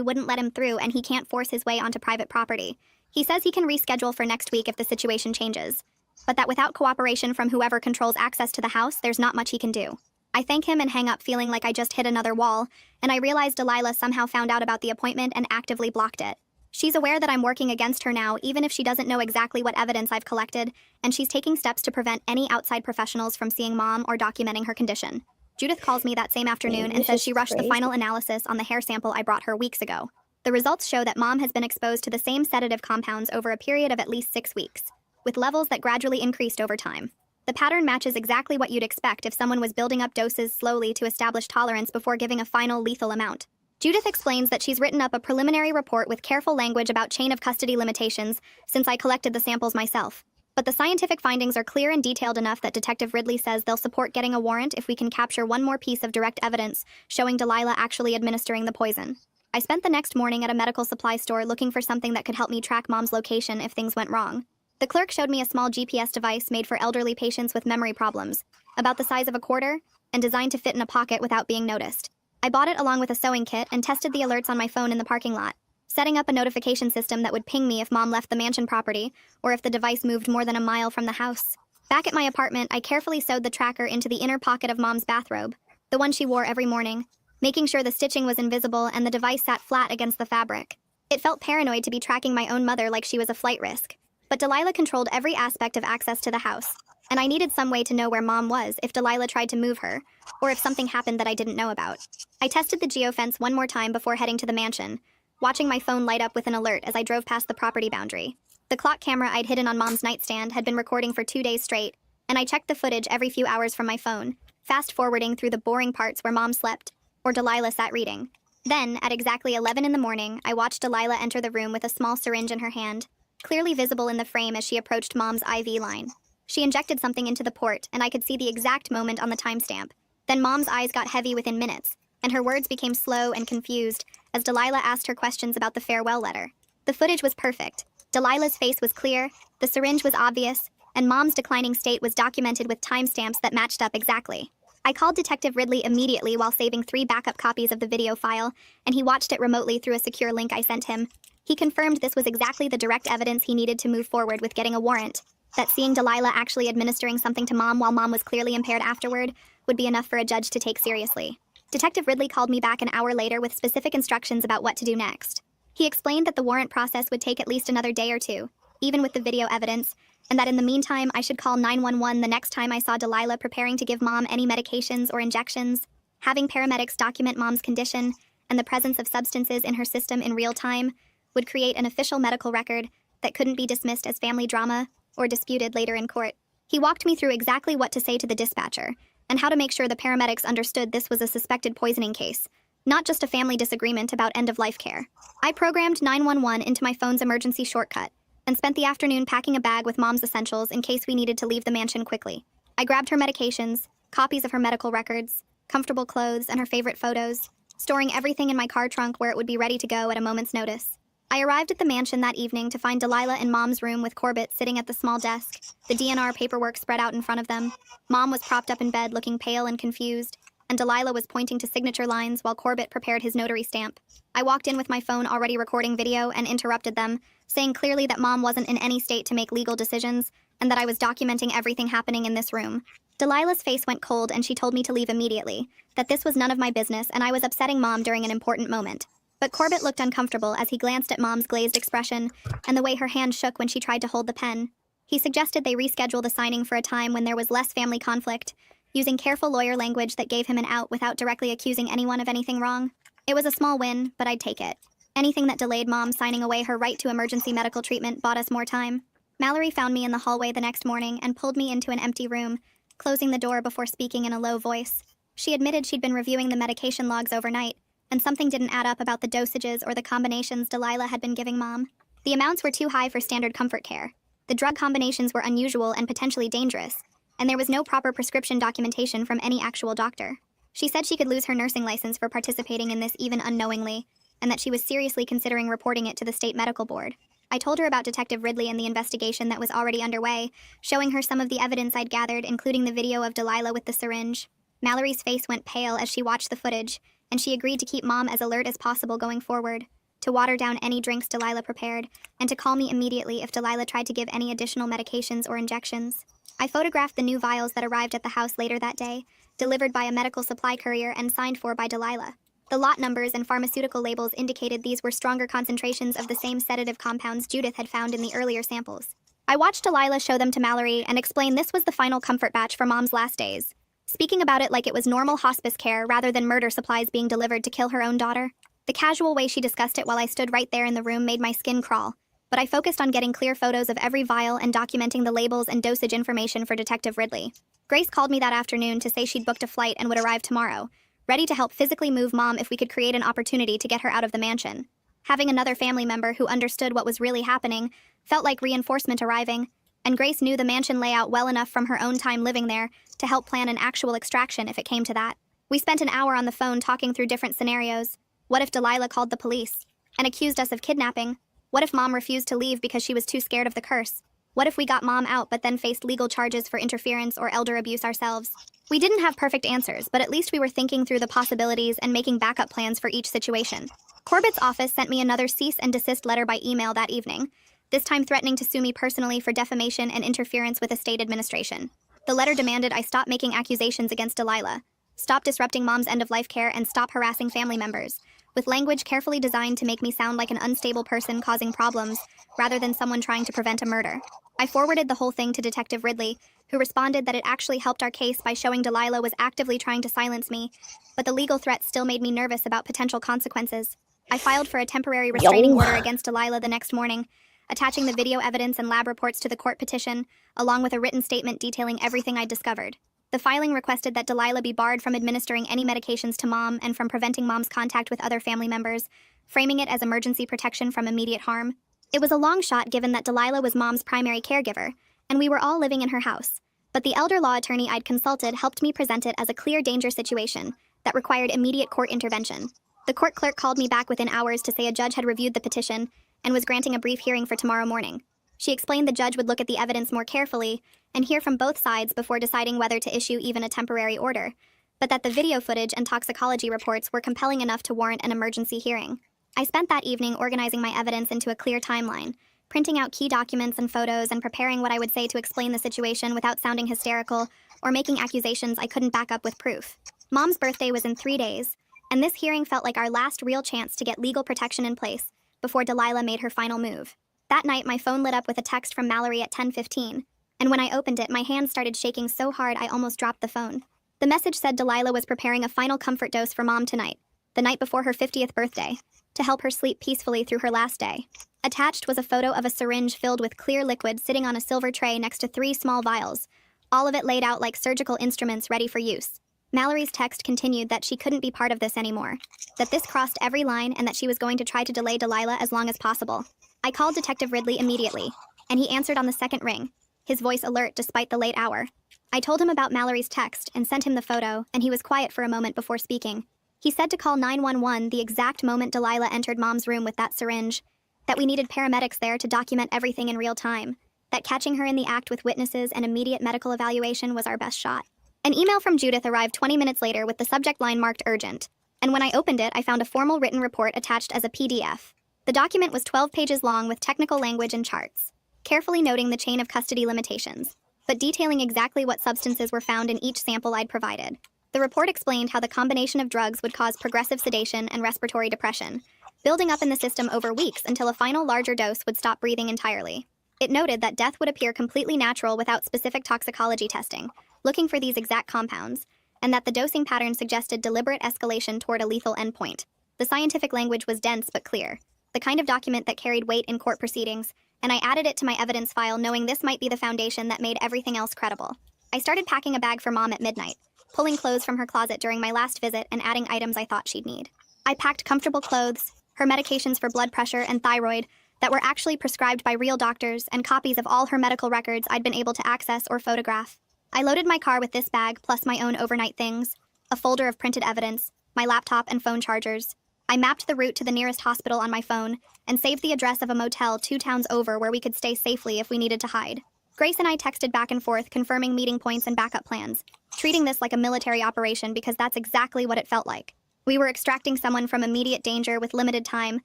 wouldn't let him through and he can't force his way onto private property. He says he can reschedule for next week if the situation changes, but that without cooperation from whoever controls access to the house, there's not much he can do. I thank him and hang up feeling like I just hit another wall, and I realize Delilah somehow found out about the appointment and actively blocked it. She's aware that I'm working against her now, even if she doesn't know exactly what evidence I've collected, and she's taking steps to prevent any outside professionals from seeing Mom or documenting her condition. Judith calls me that same afternoon and says she rushed the final analysis on the hair sample I brought her weeks ago. The results show that Mom has been exposed to the same sedative compounds over a period of at least 6 weeks, with levels that gradually increased over time. The pattern matches exactly what you'd expect if someone was building up doses slowly to establish tolerance before giving a final lethal amount. Judith explains that she's written up a preliminary report with careful language about chain of custody limitations since I collected the samples myself. But the scientific findings are clear and detailed enough that Detective Ridley says they'll support getting a warrant if we can capture one more piece of direct evidence showing Delilah actually administering the poison. I spent the next morning at a medical supply store looking for something that could help me track Mom's location if things went wrong. The clerk showed me a small GPS device made for elderly patients with memory problems, about the size of a quarter, and designed to fit in a pocket without being noticed. I bought it along with a sewing kit and tested the alerts on my phone in the parking lot, setting up a notification system that would ping me if Mom left the mansion property or if the device moved more than a mile from the house. Back at my apartment, I carefully sewed the tracker into the inner pocket of Mom's bathrobe, the one she wore every morning, making sure the stitching was invisible and the device sat flat against the fabric. It felt paranoid to be tracking my own mother like she was a flight risk. But Delilah controlled every aspect of access to the house, and I needed some way to know where Mom was if Delilah tried to move her, or if something happened that I didn't know about. I tested the geofence one more time before heading to the mansion, watching my phone light up with an alert as I drove past the property boundary. The clock camera I'd hidden on Mom's nightstand had been recording for 2 days straight, and I checked the footage every few hours from my phone, fast-forwarding through the boring parts where Mom slept, or Delilah sat reading. Then, at exactly 11 in the morning, I watched Delilah enter the room with a small syringe in her hand, clearly visible in the frame as she approached Mom's IV line. She injected something into the port, and I could see the exact moment on the timestamp. Then Mom's eyes got heavy within minutes, and her words became slow and confused as Delilah asked her questions about the farewell letter. The footage was perfect. Delilah's face was clear, the syringe was obvious, and Mom's declining state was documented with timestamps that matched up exactly. I called Detective Ridley immediately while saving 3 backup copies of the video file, and he watched it remotely through a secure link I sent him. He confirmed this was exactly the direct evidence he needed to move forward with getting a warrant, that seeing Delilah actually administering something to Mom while Mom was clearly impaired afterward would be enough for a judge to take seriously. Detective Ridley called me back an hour later with specific instructions about what to do next. He explained that the warrant process would take at least another day or 2, even with the video evidence, and that in the meantime I should call 911 the next time I saw Delilah preparing to give Mom any medications or injections. Having paramedics document Mom's condition and the presence of substances in her system in real time would create an official medical record that couldn't be dismissed as family drama or disputed later in court. He walked me through exactly what to say to the dispatcher and how to make sure the paramedics understood this was a suspected poisoning case, not just a family disagreement about end-of-life care. I programmed 911 into my phone's emergency shortcut, and spent the afternoon packing a bag with Mom's essentials in case we needed to leave the mansion quickly. I grabbed her medications, copies of her medical records, comfortable clothes, and her favorite photos, storing everything in my car trunk where it would be ready to go at a moment's notice. I arrived at the mansion that evening to find Delilah in Mom's room with Corbett sitting at the small desk, the DNR paperwork spread out in front of them. Mom was propped up in bed looking pale and confused, and Delilah was pointing to signature lines while Corbett prepared his notary stamp. I walked in with my phone already recording video and interrupted them, saying clearly that Mom wasn't in any state to make legal decisions, and that I was documenting everything happening in this room. Delilah's face went cold and she told me to leave immediately, that this was none of my business and I was upsetting Mom during an important moment. But Corbett looked uncomfortable as he glanced at Mom's glazed expression and the way her hand shook when she tried to hold the pen. He suggested they reschedule the signing for a time when there was less family conflict, using careful lawyer language that gave him an out without directly accusing anyone of anything wrong. It was a small win, but I'd take it. Anything that delayed Mom signing away her right to emergency medical treatment bought us more time. Mallory found me in the hallway the next morning and pulled me into an empty room, closing the door before speaking in a low voice. She admitted she'd been reviewing the medication logs overnight, and something didn't add up about the dosages or the combinations Delilah had been giving Mom. The amounts were too high for standard comfort care. The drug combinations were unusual and potentially dangerous, and there was no proper prescription documentation from any actual doctor. She said she could lose her nursing license for participating in this even unknowingly, and that she was seriously considering reporting it to the state medical board. I told her about Detective Ridley and the investigation that was already underway, showing her some of the evidence I'd gathered, including the video of Delilah with the syringe. Mallory's face went pale as she watched the footage, and she agreed to keep Mom as alert as possible going forward, to water down any drinks Delilah prepared, and to call me immediately if Delilah tried to give any additional medications or injections. I photographed the new vials that arrived at the house later that day, delivered by a medical supply courier and signed for by Delilah. The lot numbers and pharmaceutical labels indicated these were stronger concentrations of the same sedative compounds Judith had found in the earlier samples. I watched Delilah show them to Mallory and explain this was the final comfort batch for Mom's last days, speaking about it like it was normal hospice care rather than murder supplies being delivered to kill her own daughter. The casual way she discussed it while I stood right there in the room made my skin crawl, but I focused on getting clear photos of every vial and documenting the labels and dosage information for Detective Ridley. Grace called me that afternoon to say she'd booked a flight and would arrive tomorrow, ready to help physically move Mom if we could create an opportunity to get her out of the mansion. Having another family member who understood what was really happening felt like reinforcement arriving, and Grace knew the mansion layout well enough from her own time living there to help plan an actual extraction if it came to that. We spent an hour on the phone talking through different scenarios. What if Delilah called the police and accused us of kidnapping? What if Mom refused to leave because she was too scared of the curse? What if we got Mom out but then faced legal charges for interference or elder abuse ourselves? We didn't have perfect answers, but at least we were thinking through the possibilities and making backup plans for each situation. Corbett's office sent me another cease and desist letter by email that evening, this time threatening to sue me personally for defamation and interference with estate administration. The letter demanded I stop making accusations against Delilah, stop disrupting Mom's end-of-life care, and stop harassing family members, with language carefully designed to make me sound like an unstable person causing problems, rather than someone trying to prevent a murder. I forwarded the whole thing to Detective Ridley, who responded that it actually helped our case by showing Delilah was actively trying to silence me, but the legal threats still made me nervous about potential consequences. I filed for a temporary restraining order against Delilah the next morning, attaching the video evidence and lab reports to the court petition, along with a written statement detailing everything I'd discovered. The filing requested that Delilah be barred from administering any medications to Mom and from preventing Mom's contact with other family members, framing it as emergency protection from immediate harm. It was a long shot given that Delilah was Mom's primary caregiver, and we were all living in her house. But the elder law attorney I'd consulted helped me present it as a clear danger situation that required immediate court intervention. The court clerk called me back within hours to say a judge had reviewed the petition and was granting a brief hearing for tomorrow morning. She explained the judge would look at the evidence more carefully and hear from both sides before deciding whether to issue even a temporary order, but that the video footage and toxicology reports were compelling enough to warrant an emergency hearing. I spent that evening organizing my evidence into a clear timeline, printing out key documents and photos and preparing what I would say to explain the situation without sounding hysterical or making accusations I couldn't back up with proof. Mom's birthday was in 3 days, and this hearing felt like our last real chance to get legal protection in place before Delilah made her final move. That night, my phone lit up with a text from Mallory at 10:15, and when I opened it, my hands started shaking so hard I almost dropped the phone. The message said Delilah was preparing a final comfort dose for Mom tonight, the night before her 50th birthday, to help her sleep peacefully through her last day. Attached was a photo of a syringe filled with clear liquid sitting on a silver tray next to 3 small vials, all of it laid out like surgical instruments ready for use. Mallory's text continued that she couldn't be part of this anymore, that this crossed every line and that she was going to try to delay Delilah as long as possible. I called Detective Ridley immediately, and he answered on the second ring, his voice alert despite the late hour. I told him about Mallory's text and sent him the photo, and he was quiet for a moment before speaking. He said to call 911 the exact moment Delilah entered Mom's room with that syringe, that we needed paramedics there to document everything in real time, that catching her in the act with witnesses and immediate medical evaluation was our best shot. An email from Judith arrived 20 minutes later with the subject line marked urgent, and when I opened it, I found a formal written report attached as a PDF. The document was 12 pages long with technical language and charts, carefully noting the chain of custody limitations, but detailing exactly what substances were found in each sample I'd provided. The report explained how the combination of drugs would cause progressive sedation and respiratory depression, building up in the system over weeks until a final larger dose would stop breathing entirely. It noted that death would appear completely natural without specific toxicology testing, looking for these exact compounds, and that the dosing pattern suggested deliberate escalation toward a lethal endpoint. The scientific language was dense but clear, the kind of document that carried weight in court proceedings, and I added it to my evidence file knowing this might be the foundation that made everything else credible. I started packing a bag for Mom at midnight, pulling clothes from her closet during my last visit and adding items I thought she'd need. I packed comfortable clothes, her medications for blood pressure and thyroid that were actually prescribed by real doctors, and copies of all her medical records I'd been able to access or photograph. I loaded my car with this bag plus my own overnight things, a folder of printed evidence, my laptop and phone chargers. I mapped the route to the nearest hospital on my phone and saved the address of a motel 2 towns over where we could stay safely if we needed to hide. Grace and I texted back and forth confirming meeting points and backup plans, treating this like a military operation because that's exactly what it felt like. We were extracting someone from immediate danger with limited time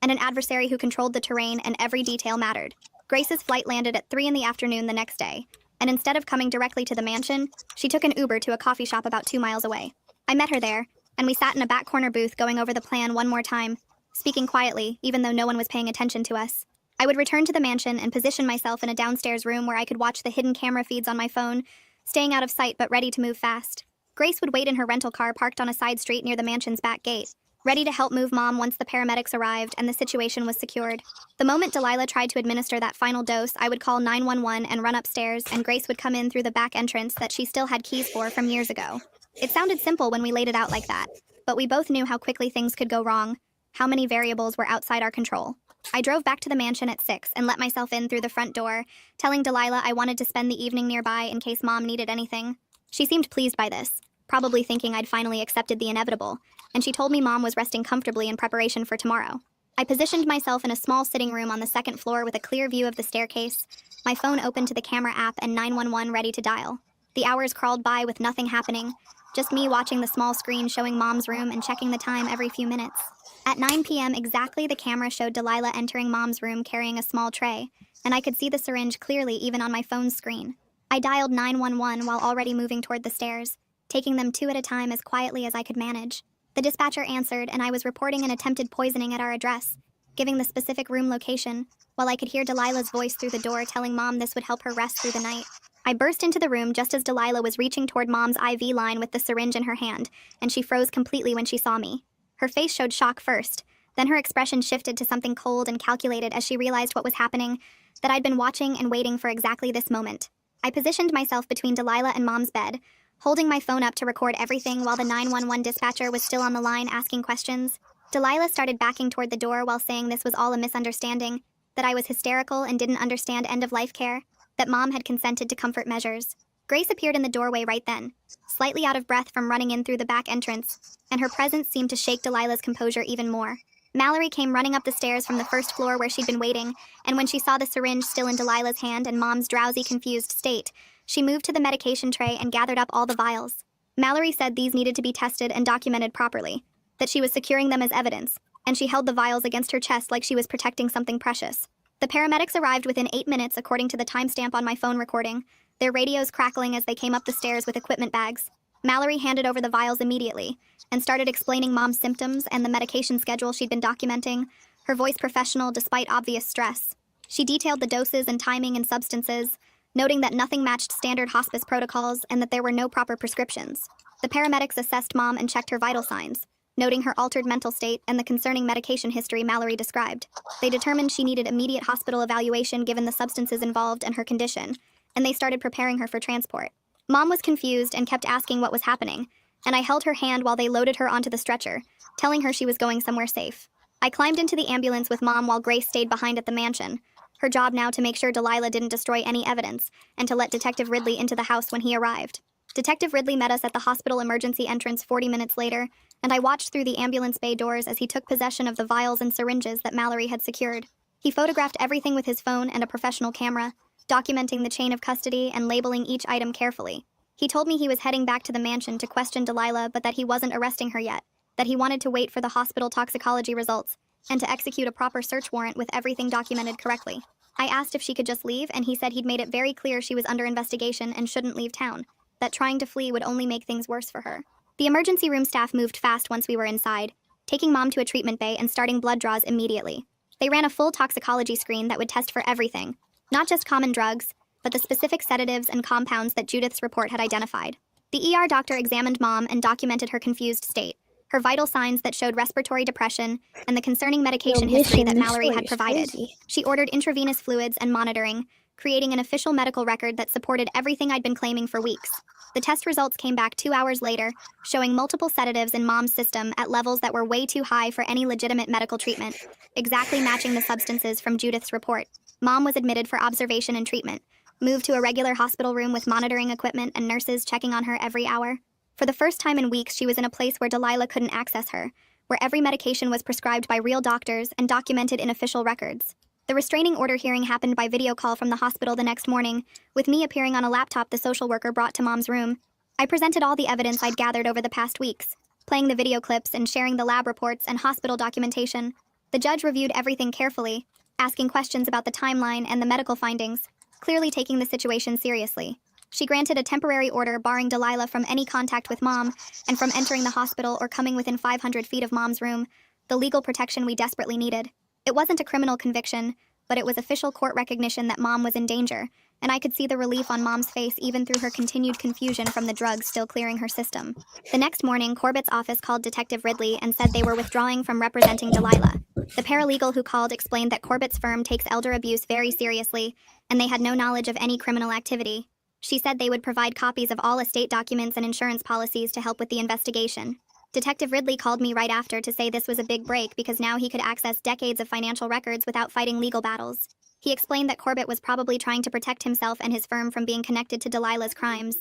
and an adversary who controlled the terrain and every detail mattered. Grace's flight landed at 3 in the afternoon the next day, and instead of coming directly to the mansion, she took an Uber to a coffee shop about 2 miles away. I met her there, and we sat in a back corner booth going over the plan one more time, speaking quietly, even though no one was paying attention to us. I would return to the mansion and position myself in a downstairs room where I could watch the hidden camera feeds on my phone, staying out of sight but ready to move fast. Grace would wait in her rental car parked on a side street near the mansion's back gate, ready to help move Mom once the paramedics arrived and the situation was secured. The moment Delilah tried to administer that final dose, I would call 911 and run upstairs, and Grace would come in through the back entrance that she still had keys for from years ago. It sounded simple when we laid it out like that, but we both knew how quickly things could go wrong, how many variables were outside our control. I drove back to the mansion at 6 and let myself in through the front door, telling Delilah I wanted to spend the evening nearby in case Mom needed anything. She seemed pleased by this, probably thinking I'd finally accepted the inevitable, and she told me Mom was resting comfortably in preparation for tomorrow. I positioned myself in a small sitting room on the second floor with a clear view of the staircase, my phone open to the camera app and 911 ready to dial. The hours crawled by with nothing happening, just me watching the small screen showing Mom's room and checking the time every few minutes. At 9 p.m. exactly, the camera showed Delilah entering Mom's room carrying a small tray, and I could see the syringe clearly even on my phone's screen. I dialed 911 while already moving toward the stairs, taking them 2 at a time as quietly as I could manage. The dispatcher answered, and I was reporting an attempted poisoning at our address, giving the specific room location, while I could hear Delilah's voice through the door telling Mom this would help her rest through the night. I burst into the room just as Delilah was reaching toward Mom's IV line with the syringe in her hand, and she froze completely when she saw me. Her face showed shock first, then her expression shifted to something cold and calculated as she realized what was happening, that I'd been watching and waiting for exactly this moment. I positioned myself between Delilah and Mom's bed, holding my phone up to record everything while the 911 dispatcher was still on the line asking questions. Delilah started backing toward the door while saying this was all a misunderstanding, that I was hysterical and didn't understand end-of-life care, that Mom had consented to comfort measures. Grace appeared in the doorway right then, slightly out of breath from running in through the back entrance, and her presence seemed to shake Delilah's composure even more. Mallory came running up the stairs from the first floor where she'd been waiting, and when she saw the syringe still in Delilah's hand and Mom's drowsy, confused state, she moved to the medication tray and gathered up all the vials. Mallory said these needed to be tested and documented properly, that she was securing them as evidence, and she held the vials against her chest like she was protecting something precious. The paramedics arrived within 8 minutes according to the timestamp on my phone recording, their radios crackling as they came up the stairs with equipment bags. Mallory handed over the vials immediately and started explaining Mom's symptoms and the medication schedule she'd been documenting, her voice professional despite obvious stress. She detailed the doses and timing and substances, noting that nothing matched standard hospice protocols and that there were no proper prescriptions. The paramedics assessed Mom and checked her vital signs, noting her altered mental state and the concerning medication history Mallory described. They determined she needed immediate hospital evaluation given the substances involved and her condition, and they started preparing her for transport. Mom was confused and kept asking what was happening, and I held her hand while they loaded her onto the stretcher, telling her she was going somewhere safe. I climbed into the ambulance with Mom while Grace stayed behind at the mansion. Her job now to make sure Delilah didn't destroy any evidence, and to let Detective Ridley into the house when he arrived. Detective Ridley met us at the hospital emergency entrance 40 minutes later, and I watched through the ambulance bay doors as he took possession of the vials and syringes that Mallory had secured. He photographed everything with his phone and a professional camera, documenting the chain of custody and labeling each item carefully. He told me he was heading back to the mansion to question Delilah, but that he wasn't arresting her yet, that he wanted to wait for the hospital toxicology results, and to execute a proper search warrant with everything documented correctly. I asked if she could just leave, and he said he'd made it very clear she was under investigation and shouldn't leave town, that trying to flee would only make things worse for her. The emergency room staff moved fast once we were inside, taking Mom to a treatment bay and starting blood draws immediately. They ran a full toxicology screen that would test for everything, not just common drugs, but the specific sedatives and compounds that Judith's report had identified. The ER doctor examined Mom and documented her confused state, her vital signs that showed respiratory depression, and the concerning medication history that Mallory had provided. She ordered intravenous fluids and monitoring, creating an official medical record that supported everything I'd been claiming for weeks. The test results came back 2 hours later, showing multiple sedatives in Mom's system at levels that were way too high for any legitimate medical treatment, exactly matching the substances from Judith's report. Mom was admitted for observation and treatment, moved to a regular hospital room with monitoring equipment and nurses checking on her every hour. For the first time in weeks, she was in a place where Delilah couldn't access her, where every medication was prescribed by real doctors and documented in official records. The restraining order hearing happened by video call from the hospital the next morning, with me appearing on a laptop the social worker brought to Mom's room. I presented all the evidence I'd gathered over the past weeks, playing the video clips and sharing the lab reports and hospital documentation. The judge reviewed everything carefully, asking questions about the timeline and the medical findings, clearly taking the situation seriously. She granted a temporary order barring Delilah from any contact with Mom and from entering the hospital or coming within 500 feet of Mom's room, the legal protection we desperately needed. It wasn't a criminal conviction, but it was official court recognition that Mom was in danger, and I could see the relief on Mom's face even through her continued confusion from the drugs still clearing her system. The next morning, Corbett's office called Detective Ridley and said they were withdrawing from representing Delilah. The paralegal who called explained that Corbett's firm takes elder abuse very seriously, and they had no knowledge of any criminal activity. She said they would provide copies of all estate documents and insurance policies to help with the investigation. Detective Ridley called me right after to say this was a big break because now he could access decades of financial records without fighting legal battles. He explained that Corbett was probably trying to protect himself and his firm from being connected to Delilah's crimes.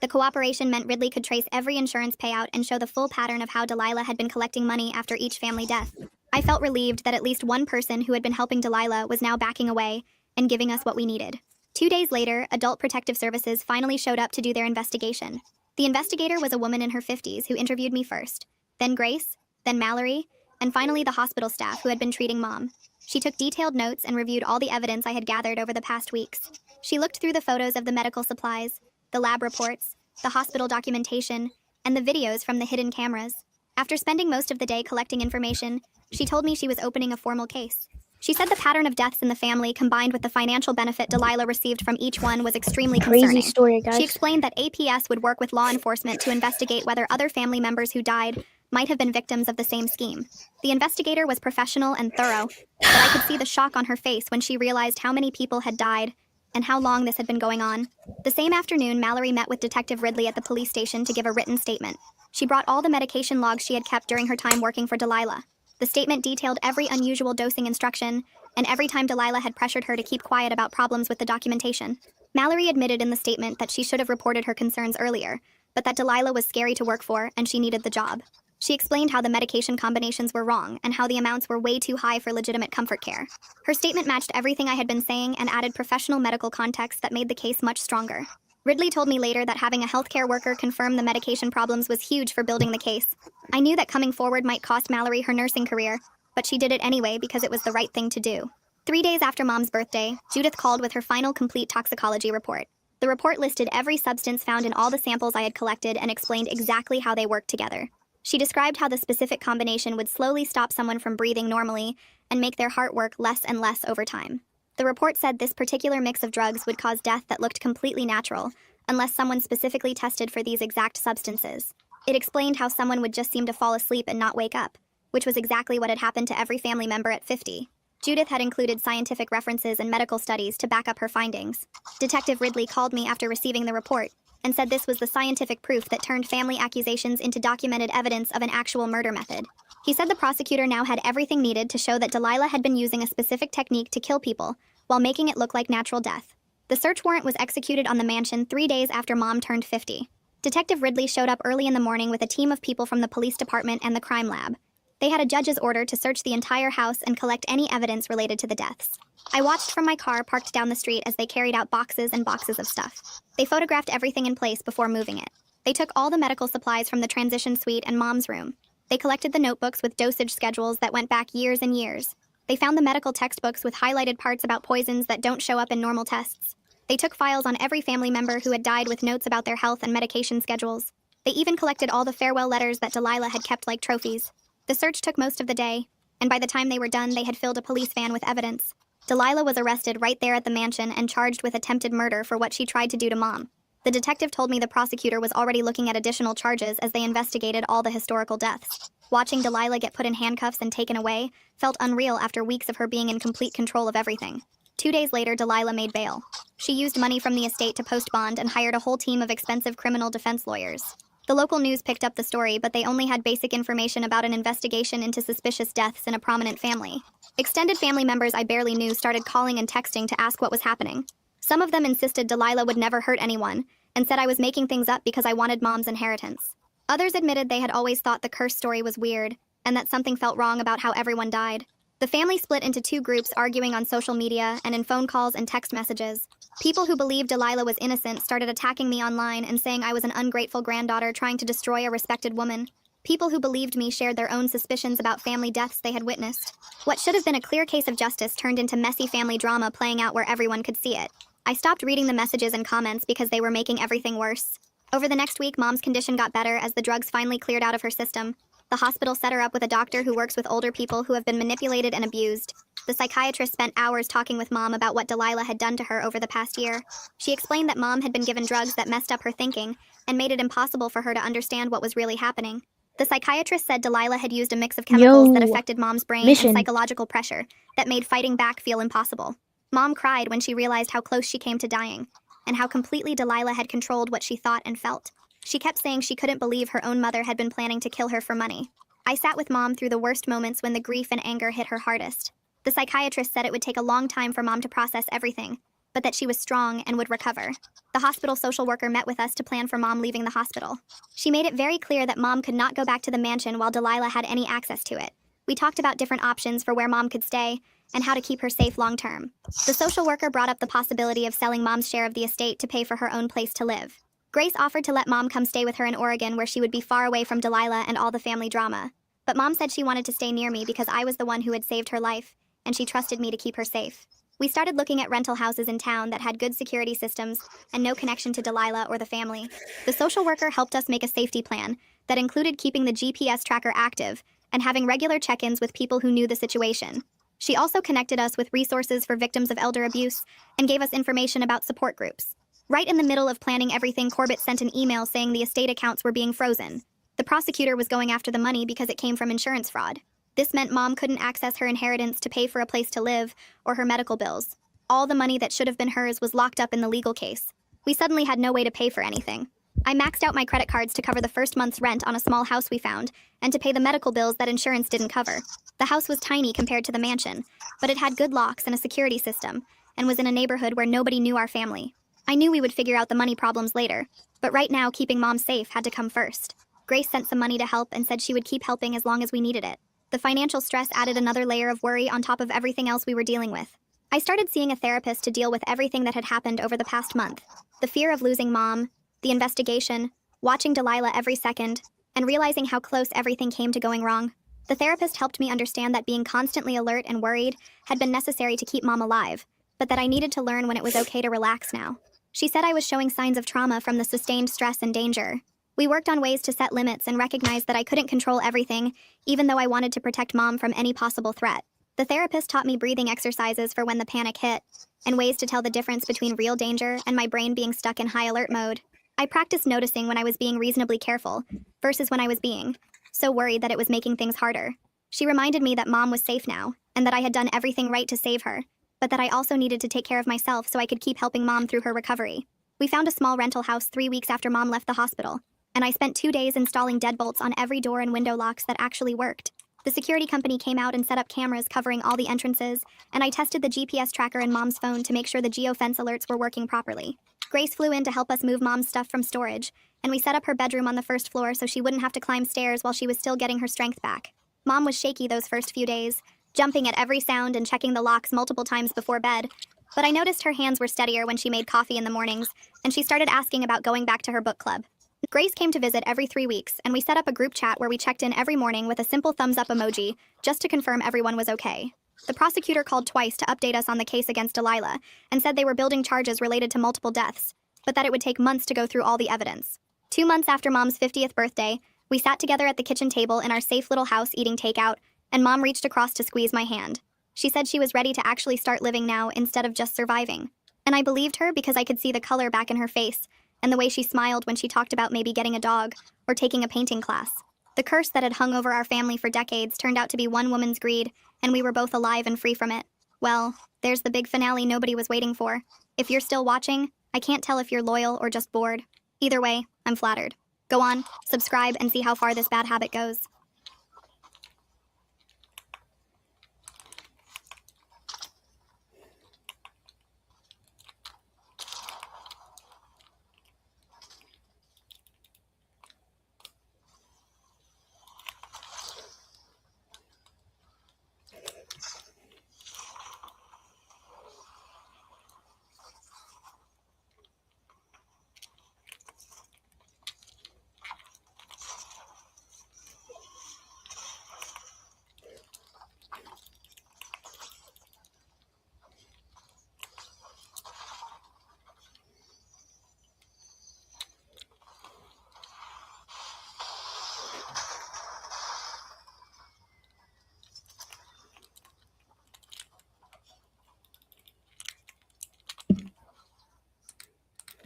The cooperation meant Ridley could trace every insurance payout and show the full pattern of how Delilah had been collecting money after each family death. I felt relieved that at least one person who had been helping Delilah was now backing away and giving us what we needed. 2 days later, Adult Protective Services finally showed up to do their investigation. The investigator was a woman in her 50s who interviewed me first, then Grace, then Mallory, and finally the hospital staff who had been treating Mom. She took detailed notes and reviewed all the evidence I had gathered over the past weeks. She looked through the photos of the medical supplies, the lab reports, the hospital documentation, and the videos from the hidden cameras. After spending most of the day collecting information, she told me she was opening a formal case. She said the pattern of deaths in the family combined with the financial benefit Delilah received from each one was extremely concerning. Crazy story, guys. She explained that APS would work with law enforcement to investigate whether other family members who died might have been victims of the same scheme. The investigator was professional and thorough, but I could see the shock on her face when she realized how many people had died and how long this had been going on. The same afternoon, Mallory met with Detective Ridley at the police station to give a written statement. She brought all the medication logs she had kept during her time working for Delilah. The statement detailed every unusual dosing instruction, and every time Delilah had pressured her to keep quiet about problems with the documentation. Mallory admitted in the statement that she should have reported her concerns earlier, but that Delilah was scary to work for and she needed the job. She explained how the medication combinations were wrong and how the amounts were way too high for legitimate comfort care. Her statement matched everything I had been saying and added professional medical context that made the case much stronger. Ridley told me later that having a healthcare worker confirm the medication problems was huge for building the case. I knew that coming forward might cost Mallory her nursing career, but she did it anyway because it was the right thing to do. 3 days after Mom's birthday, Judith called with her final complete toxicology report. The report listed every substance found in all the samples I had collected and explained exactly how they worked together. She described how the specific combination would slowly stop someone from breathing normally and make their heart work less and less over time. The report said this particular mix of drugs would cause death that looked completely natural, unless someone specifically tested for these exact substances. It explained how someone would just seem to fall asleep and not wake up, which was exactly what had happened to every family member at 50. Judith had included scientific references and medical studies to back up her findings. Detective Ridley called me after receiving the report and said this was the scientific proof that turned family accusations into documented evidence of an actual murder method. He said the prosecutor now had everything needed to show that Delilah had been using a specific technique to kill people while making it look like natural death. The search warrant was executed on the mansion 3 days after Mom turned 50. Detective Ridley showed up early in the morning with a team of people from the police department and the crime lab. They had a judge's order to search the entire house and collect any evidence related to the deaths. I watched from my car parked down the street as they carried out boxes and boxes of stuff. They photographed everything in place before moving it. They took all the medical supplies from the transition suite and Mom's room. They collected the notebooks with dosage schedules that went back years and years. They found the medical textbooks with highlighted parts about poisons that don't show up in normal tests. They took files on every family member who had died with notes about their health and medication schedules. They even collected all the farewell letters that Delilah had kept like trophies. The search took most of the day, and by the time they were done, they had filled a police van with evidence. Delilah was arrested right there at the mansion and charged with attempted murder for what she tried to do to Mom. The detective told me the prosecutor was already looking at additional charges as they investigated all the historical deaths. Watching Delilah get put in handcuffs and taken away felt unreal after weeks of her being in complete control of everything. 2 days later, Delilah made bail. She used money from the estate to post bond and hired a whole team of expensive criminal defense lawyers. The local news picked up the story, but they only had basic information about an investigation into suspicious deaths in a prominent family. Extended family members I barely knew started calling and texting to ask what was happening. Some of them insisted Delilah would never hurt anyone, and said I was making things up because I wanted Mom's inheritance. Others admitted they had always thought the curse story was weird, and that something felt wrong about how everyone died. The family split into 2 groups, arguing on social media and in phone calls and text messages. People who believed Delilah was innocent started attacking me online and saying I was an ungrateful granddaughter trying to destroy a respected woman. People who believed me shared their own suspicions about family deaths they had witnessed. What should have been a clear case of justice turned into messy family drama playing out where everyone could see it. I stopped reading the messages and comments because they were making everything worse. Over the next week, Mom's condition got better as the drugs finally cleared out of her system. The hospital set her up with a doctor who works with older people who have been manipulated and abused. The psychiatrist spent hours talking with Mom about what Delilah had done to her over the past year. She explained that Mom had been given drugs that messed up her thinking and made it impossible for her to understand what was really happening. The psychiatrist said Delilah had used a mix of chemicals that affected Mom's brain and psychological pressure that made fighting back feel impossible. Mom cried when she realized how close she came to dying, and how completely Delilah had controlled what she thought and felt. She kept saying she couldn't believe her own mother had been planning to kill her for money. I sat with Mom through the worst moments when the grief and anger hit her hardest. The psychiatrist said it would take a long time for Mom to process everything, but that she was strong and would recover. The hospital social worker met with us to plan for Mom leaving the hospital. She made it very clear that Mom could not go back to the mansion while Delilah had any access to it. We talked about different options for where Mom could stay and how to keep her safe long term. The social worker brought up the possibility of selling Mom's share of the estate to pay for her own place to live. Grace offered to let Mom come stay with her in Oregon, where she would be far away from Delilah and all the family drama. But Mom said she wanted to stay near me because I was the one who had saved her life, and she trusted me to keep her safe. We started looking at rental houses in town that had good security systems and no connection to Delilah or the family. The social worker helped us make a safety plan that included keeping the GPS tracker active and having regular check-ins with people who knew the situation. She also connected us with resources for victims of elder abuse and gave us information about support groups. Right in the middle of planning everything, Corbett sent an email saying the estate accounts were being frozen. The prosecutor was going after the money because it came from insurance fraud. This meant Mom couldn't access her inheritance to pay for a place to live or her medical bills. All the money that should have been hers was locked up in the legal case. We suddenly had no way to pay for anything. I maxed out my credit cards to cover the first month's rent on a small house we found and to pay the medical bills that insurance didn't cover. The house was tiny compared to the mansion, but it had good locks and a security system and was in a neighborhood where nobody knew our family. I knew we would figure out the money problems later, but right now keeping Mom safe had to come first. Grace sent some money to help and said she would keep helping as long as we needed it. The financial stress added another layer of worry on top of everything else we were dealing with. I started seeing a therapist to deal with everything that had happened over the past month. The fear of losing Mom, the investigation, watching Delilah every second, and realizing how close everything came to going wrong. The therapist helped me understand that being constantly alert and worried had been necessary to keep Mom alive, but that I needed to learn when it was okay to relax now. She said I was showing signs of trauma from the sustained stress and danger. We worked on ways to set limits and recognized that I couldn't control everything, even though I wanted to protect Mom from any possible threat. The therapist taught me breathing exercises for when the panic hit, and ways to tell the difference between real danger and my brain being stuck in high alert mode. I practiced noticing when I was being reasonably careful, versus when I was being so worried that it was making things harder. She reminded me that Mom was safe now, and that I had done everything right to save her, but that I also needed to take care of myself so I could keep helping Mom through her recovery. We found a small rental house 3 weeks after Mom left the hospital, and I spent 2 days installing deadbolts on every door and window locks that actually worked. The security company came out and set up cameras covering all the entrances, and I tested the GPS tracker in Mom's phone to make sure the geofence alerts were working properly. Grace flew in to help us move Mom's stuff from storage, and we set up her bedroom on the first floor so she wouldn't have to climb stairs while she was still getting her strength back. Mom was shaky those first few days, jumping at every sound and checking the locks multiple times before bed, but I noticed her hands were steadier when she made coffee in the mornings, and she started asking about going back to her book club. Grace came to visit every 3 weeks, and we set up a group chat where we checked in every morning with a simple thumbs up emoji, just to confirm everyone was okay. The prosecutor called twice to update us on the case against Delilah, and said they were building charges related to multiple deaths, but that it would take months to go through all the evidence. 2 months after Mom's 50th birthday, we sat together at the kitchen table in our safe little house eating takeout, and Mom reached across to squeeze my hand. She said she was ready to actually start living now instead of just surviving. And I believed her because I could see the color back in her face, and the way she smiled when she talked about maybe getting a dog or taking a painting class. The curse that had hung over our family for decades turned out to be one woman's greed, and we were both alive and free from it. Well, there's the big finale nobody was waiting for. If you're still watching, I can't tell if you're loyal or just bored. Either way, I'm flattered. Go on, subscribe, and see how far this bad habit goes.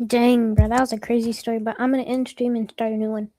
Dang, bro, that was a crazy story, but I'm gonna end stream and start a new one.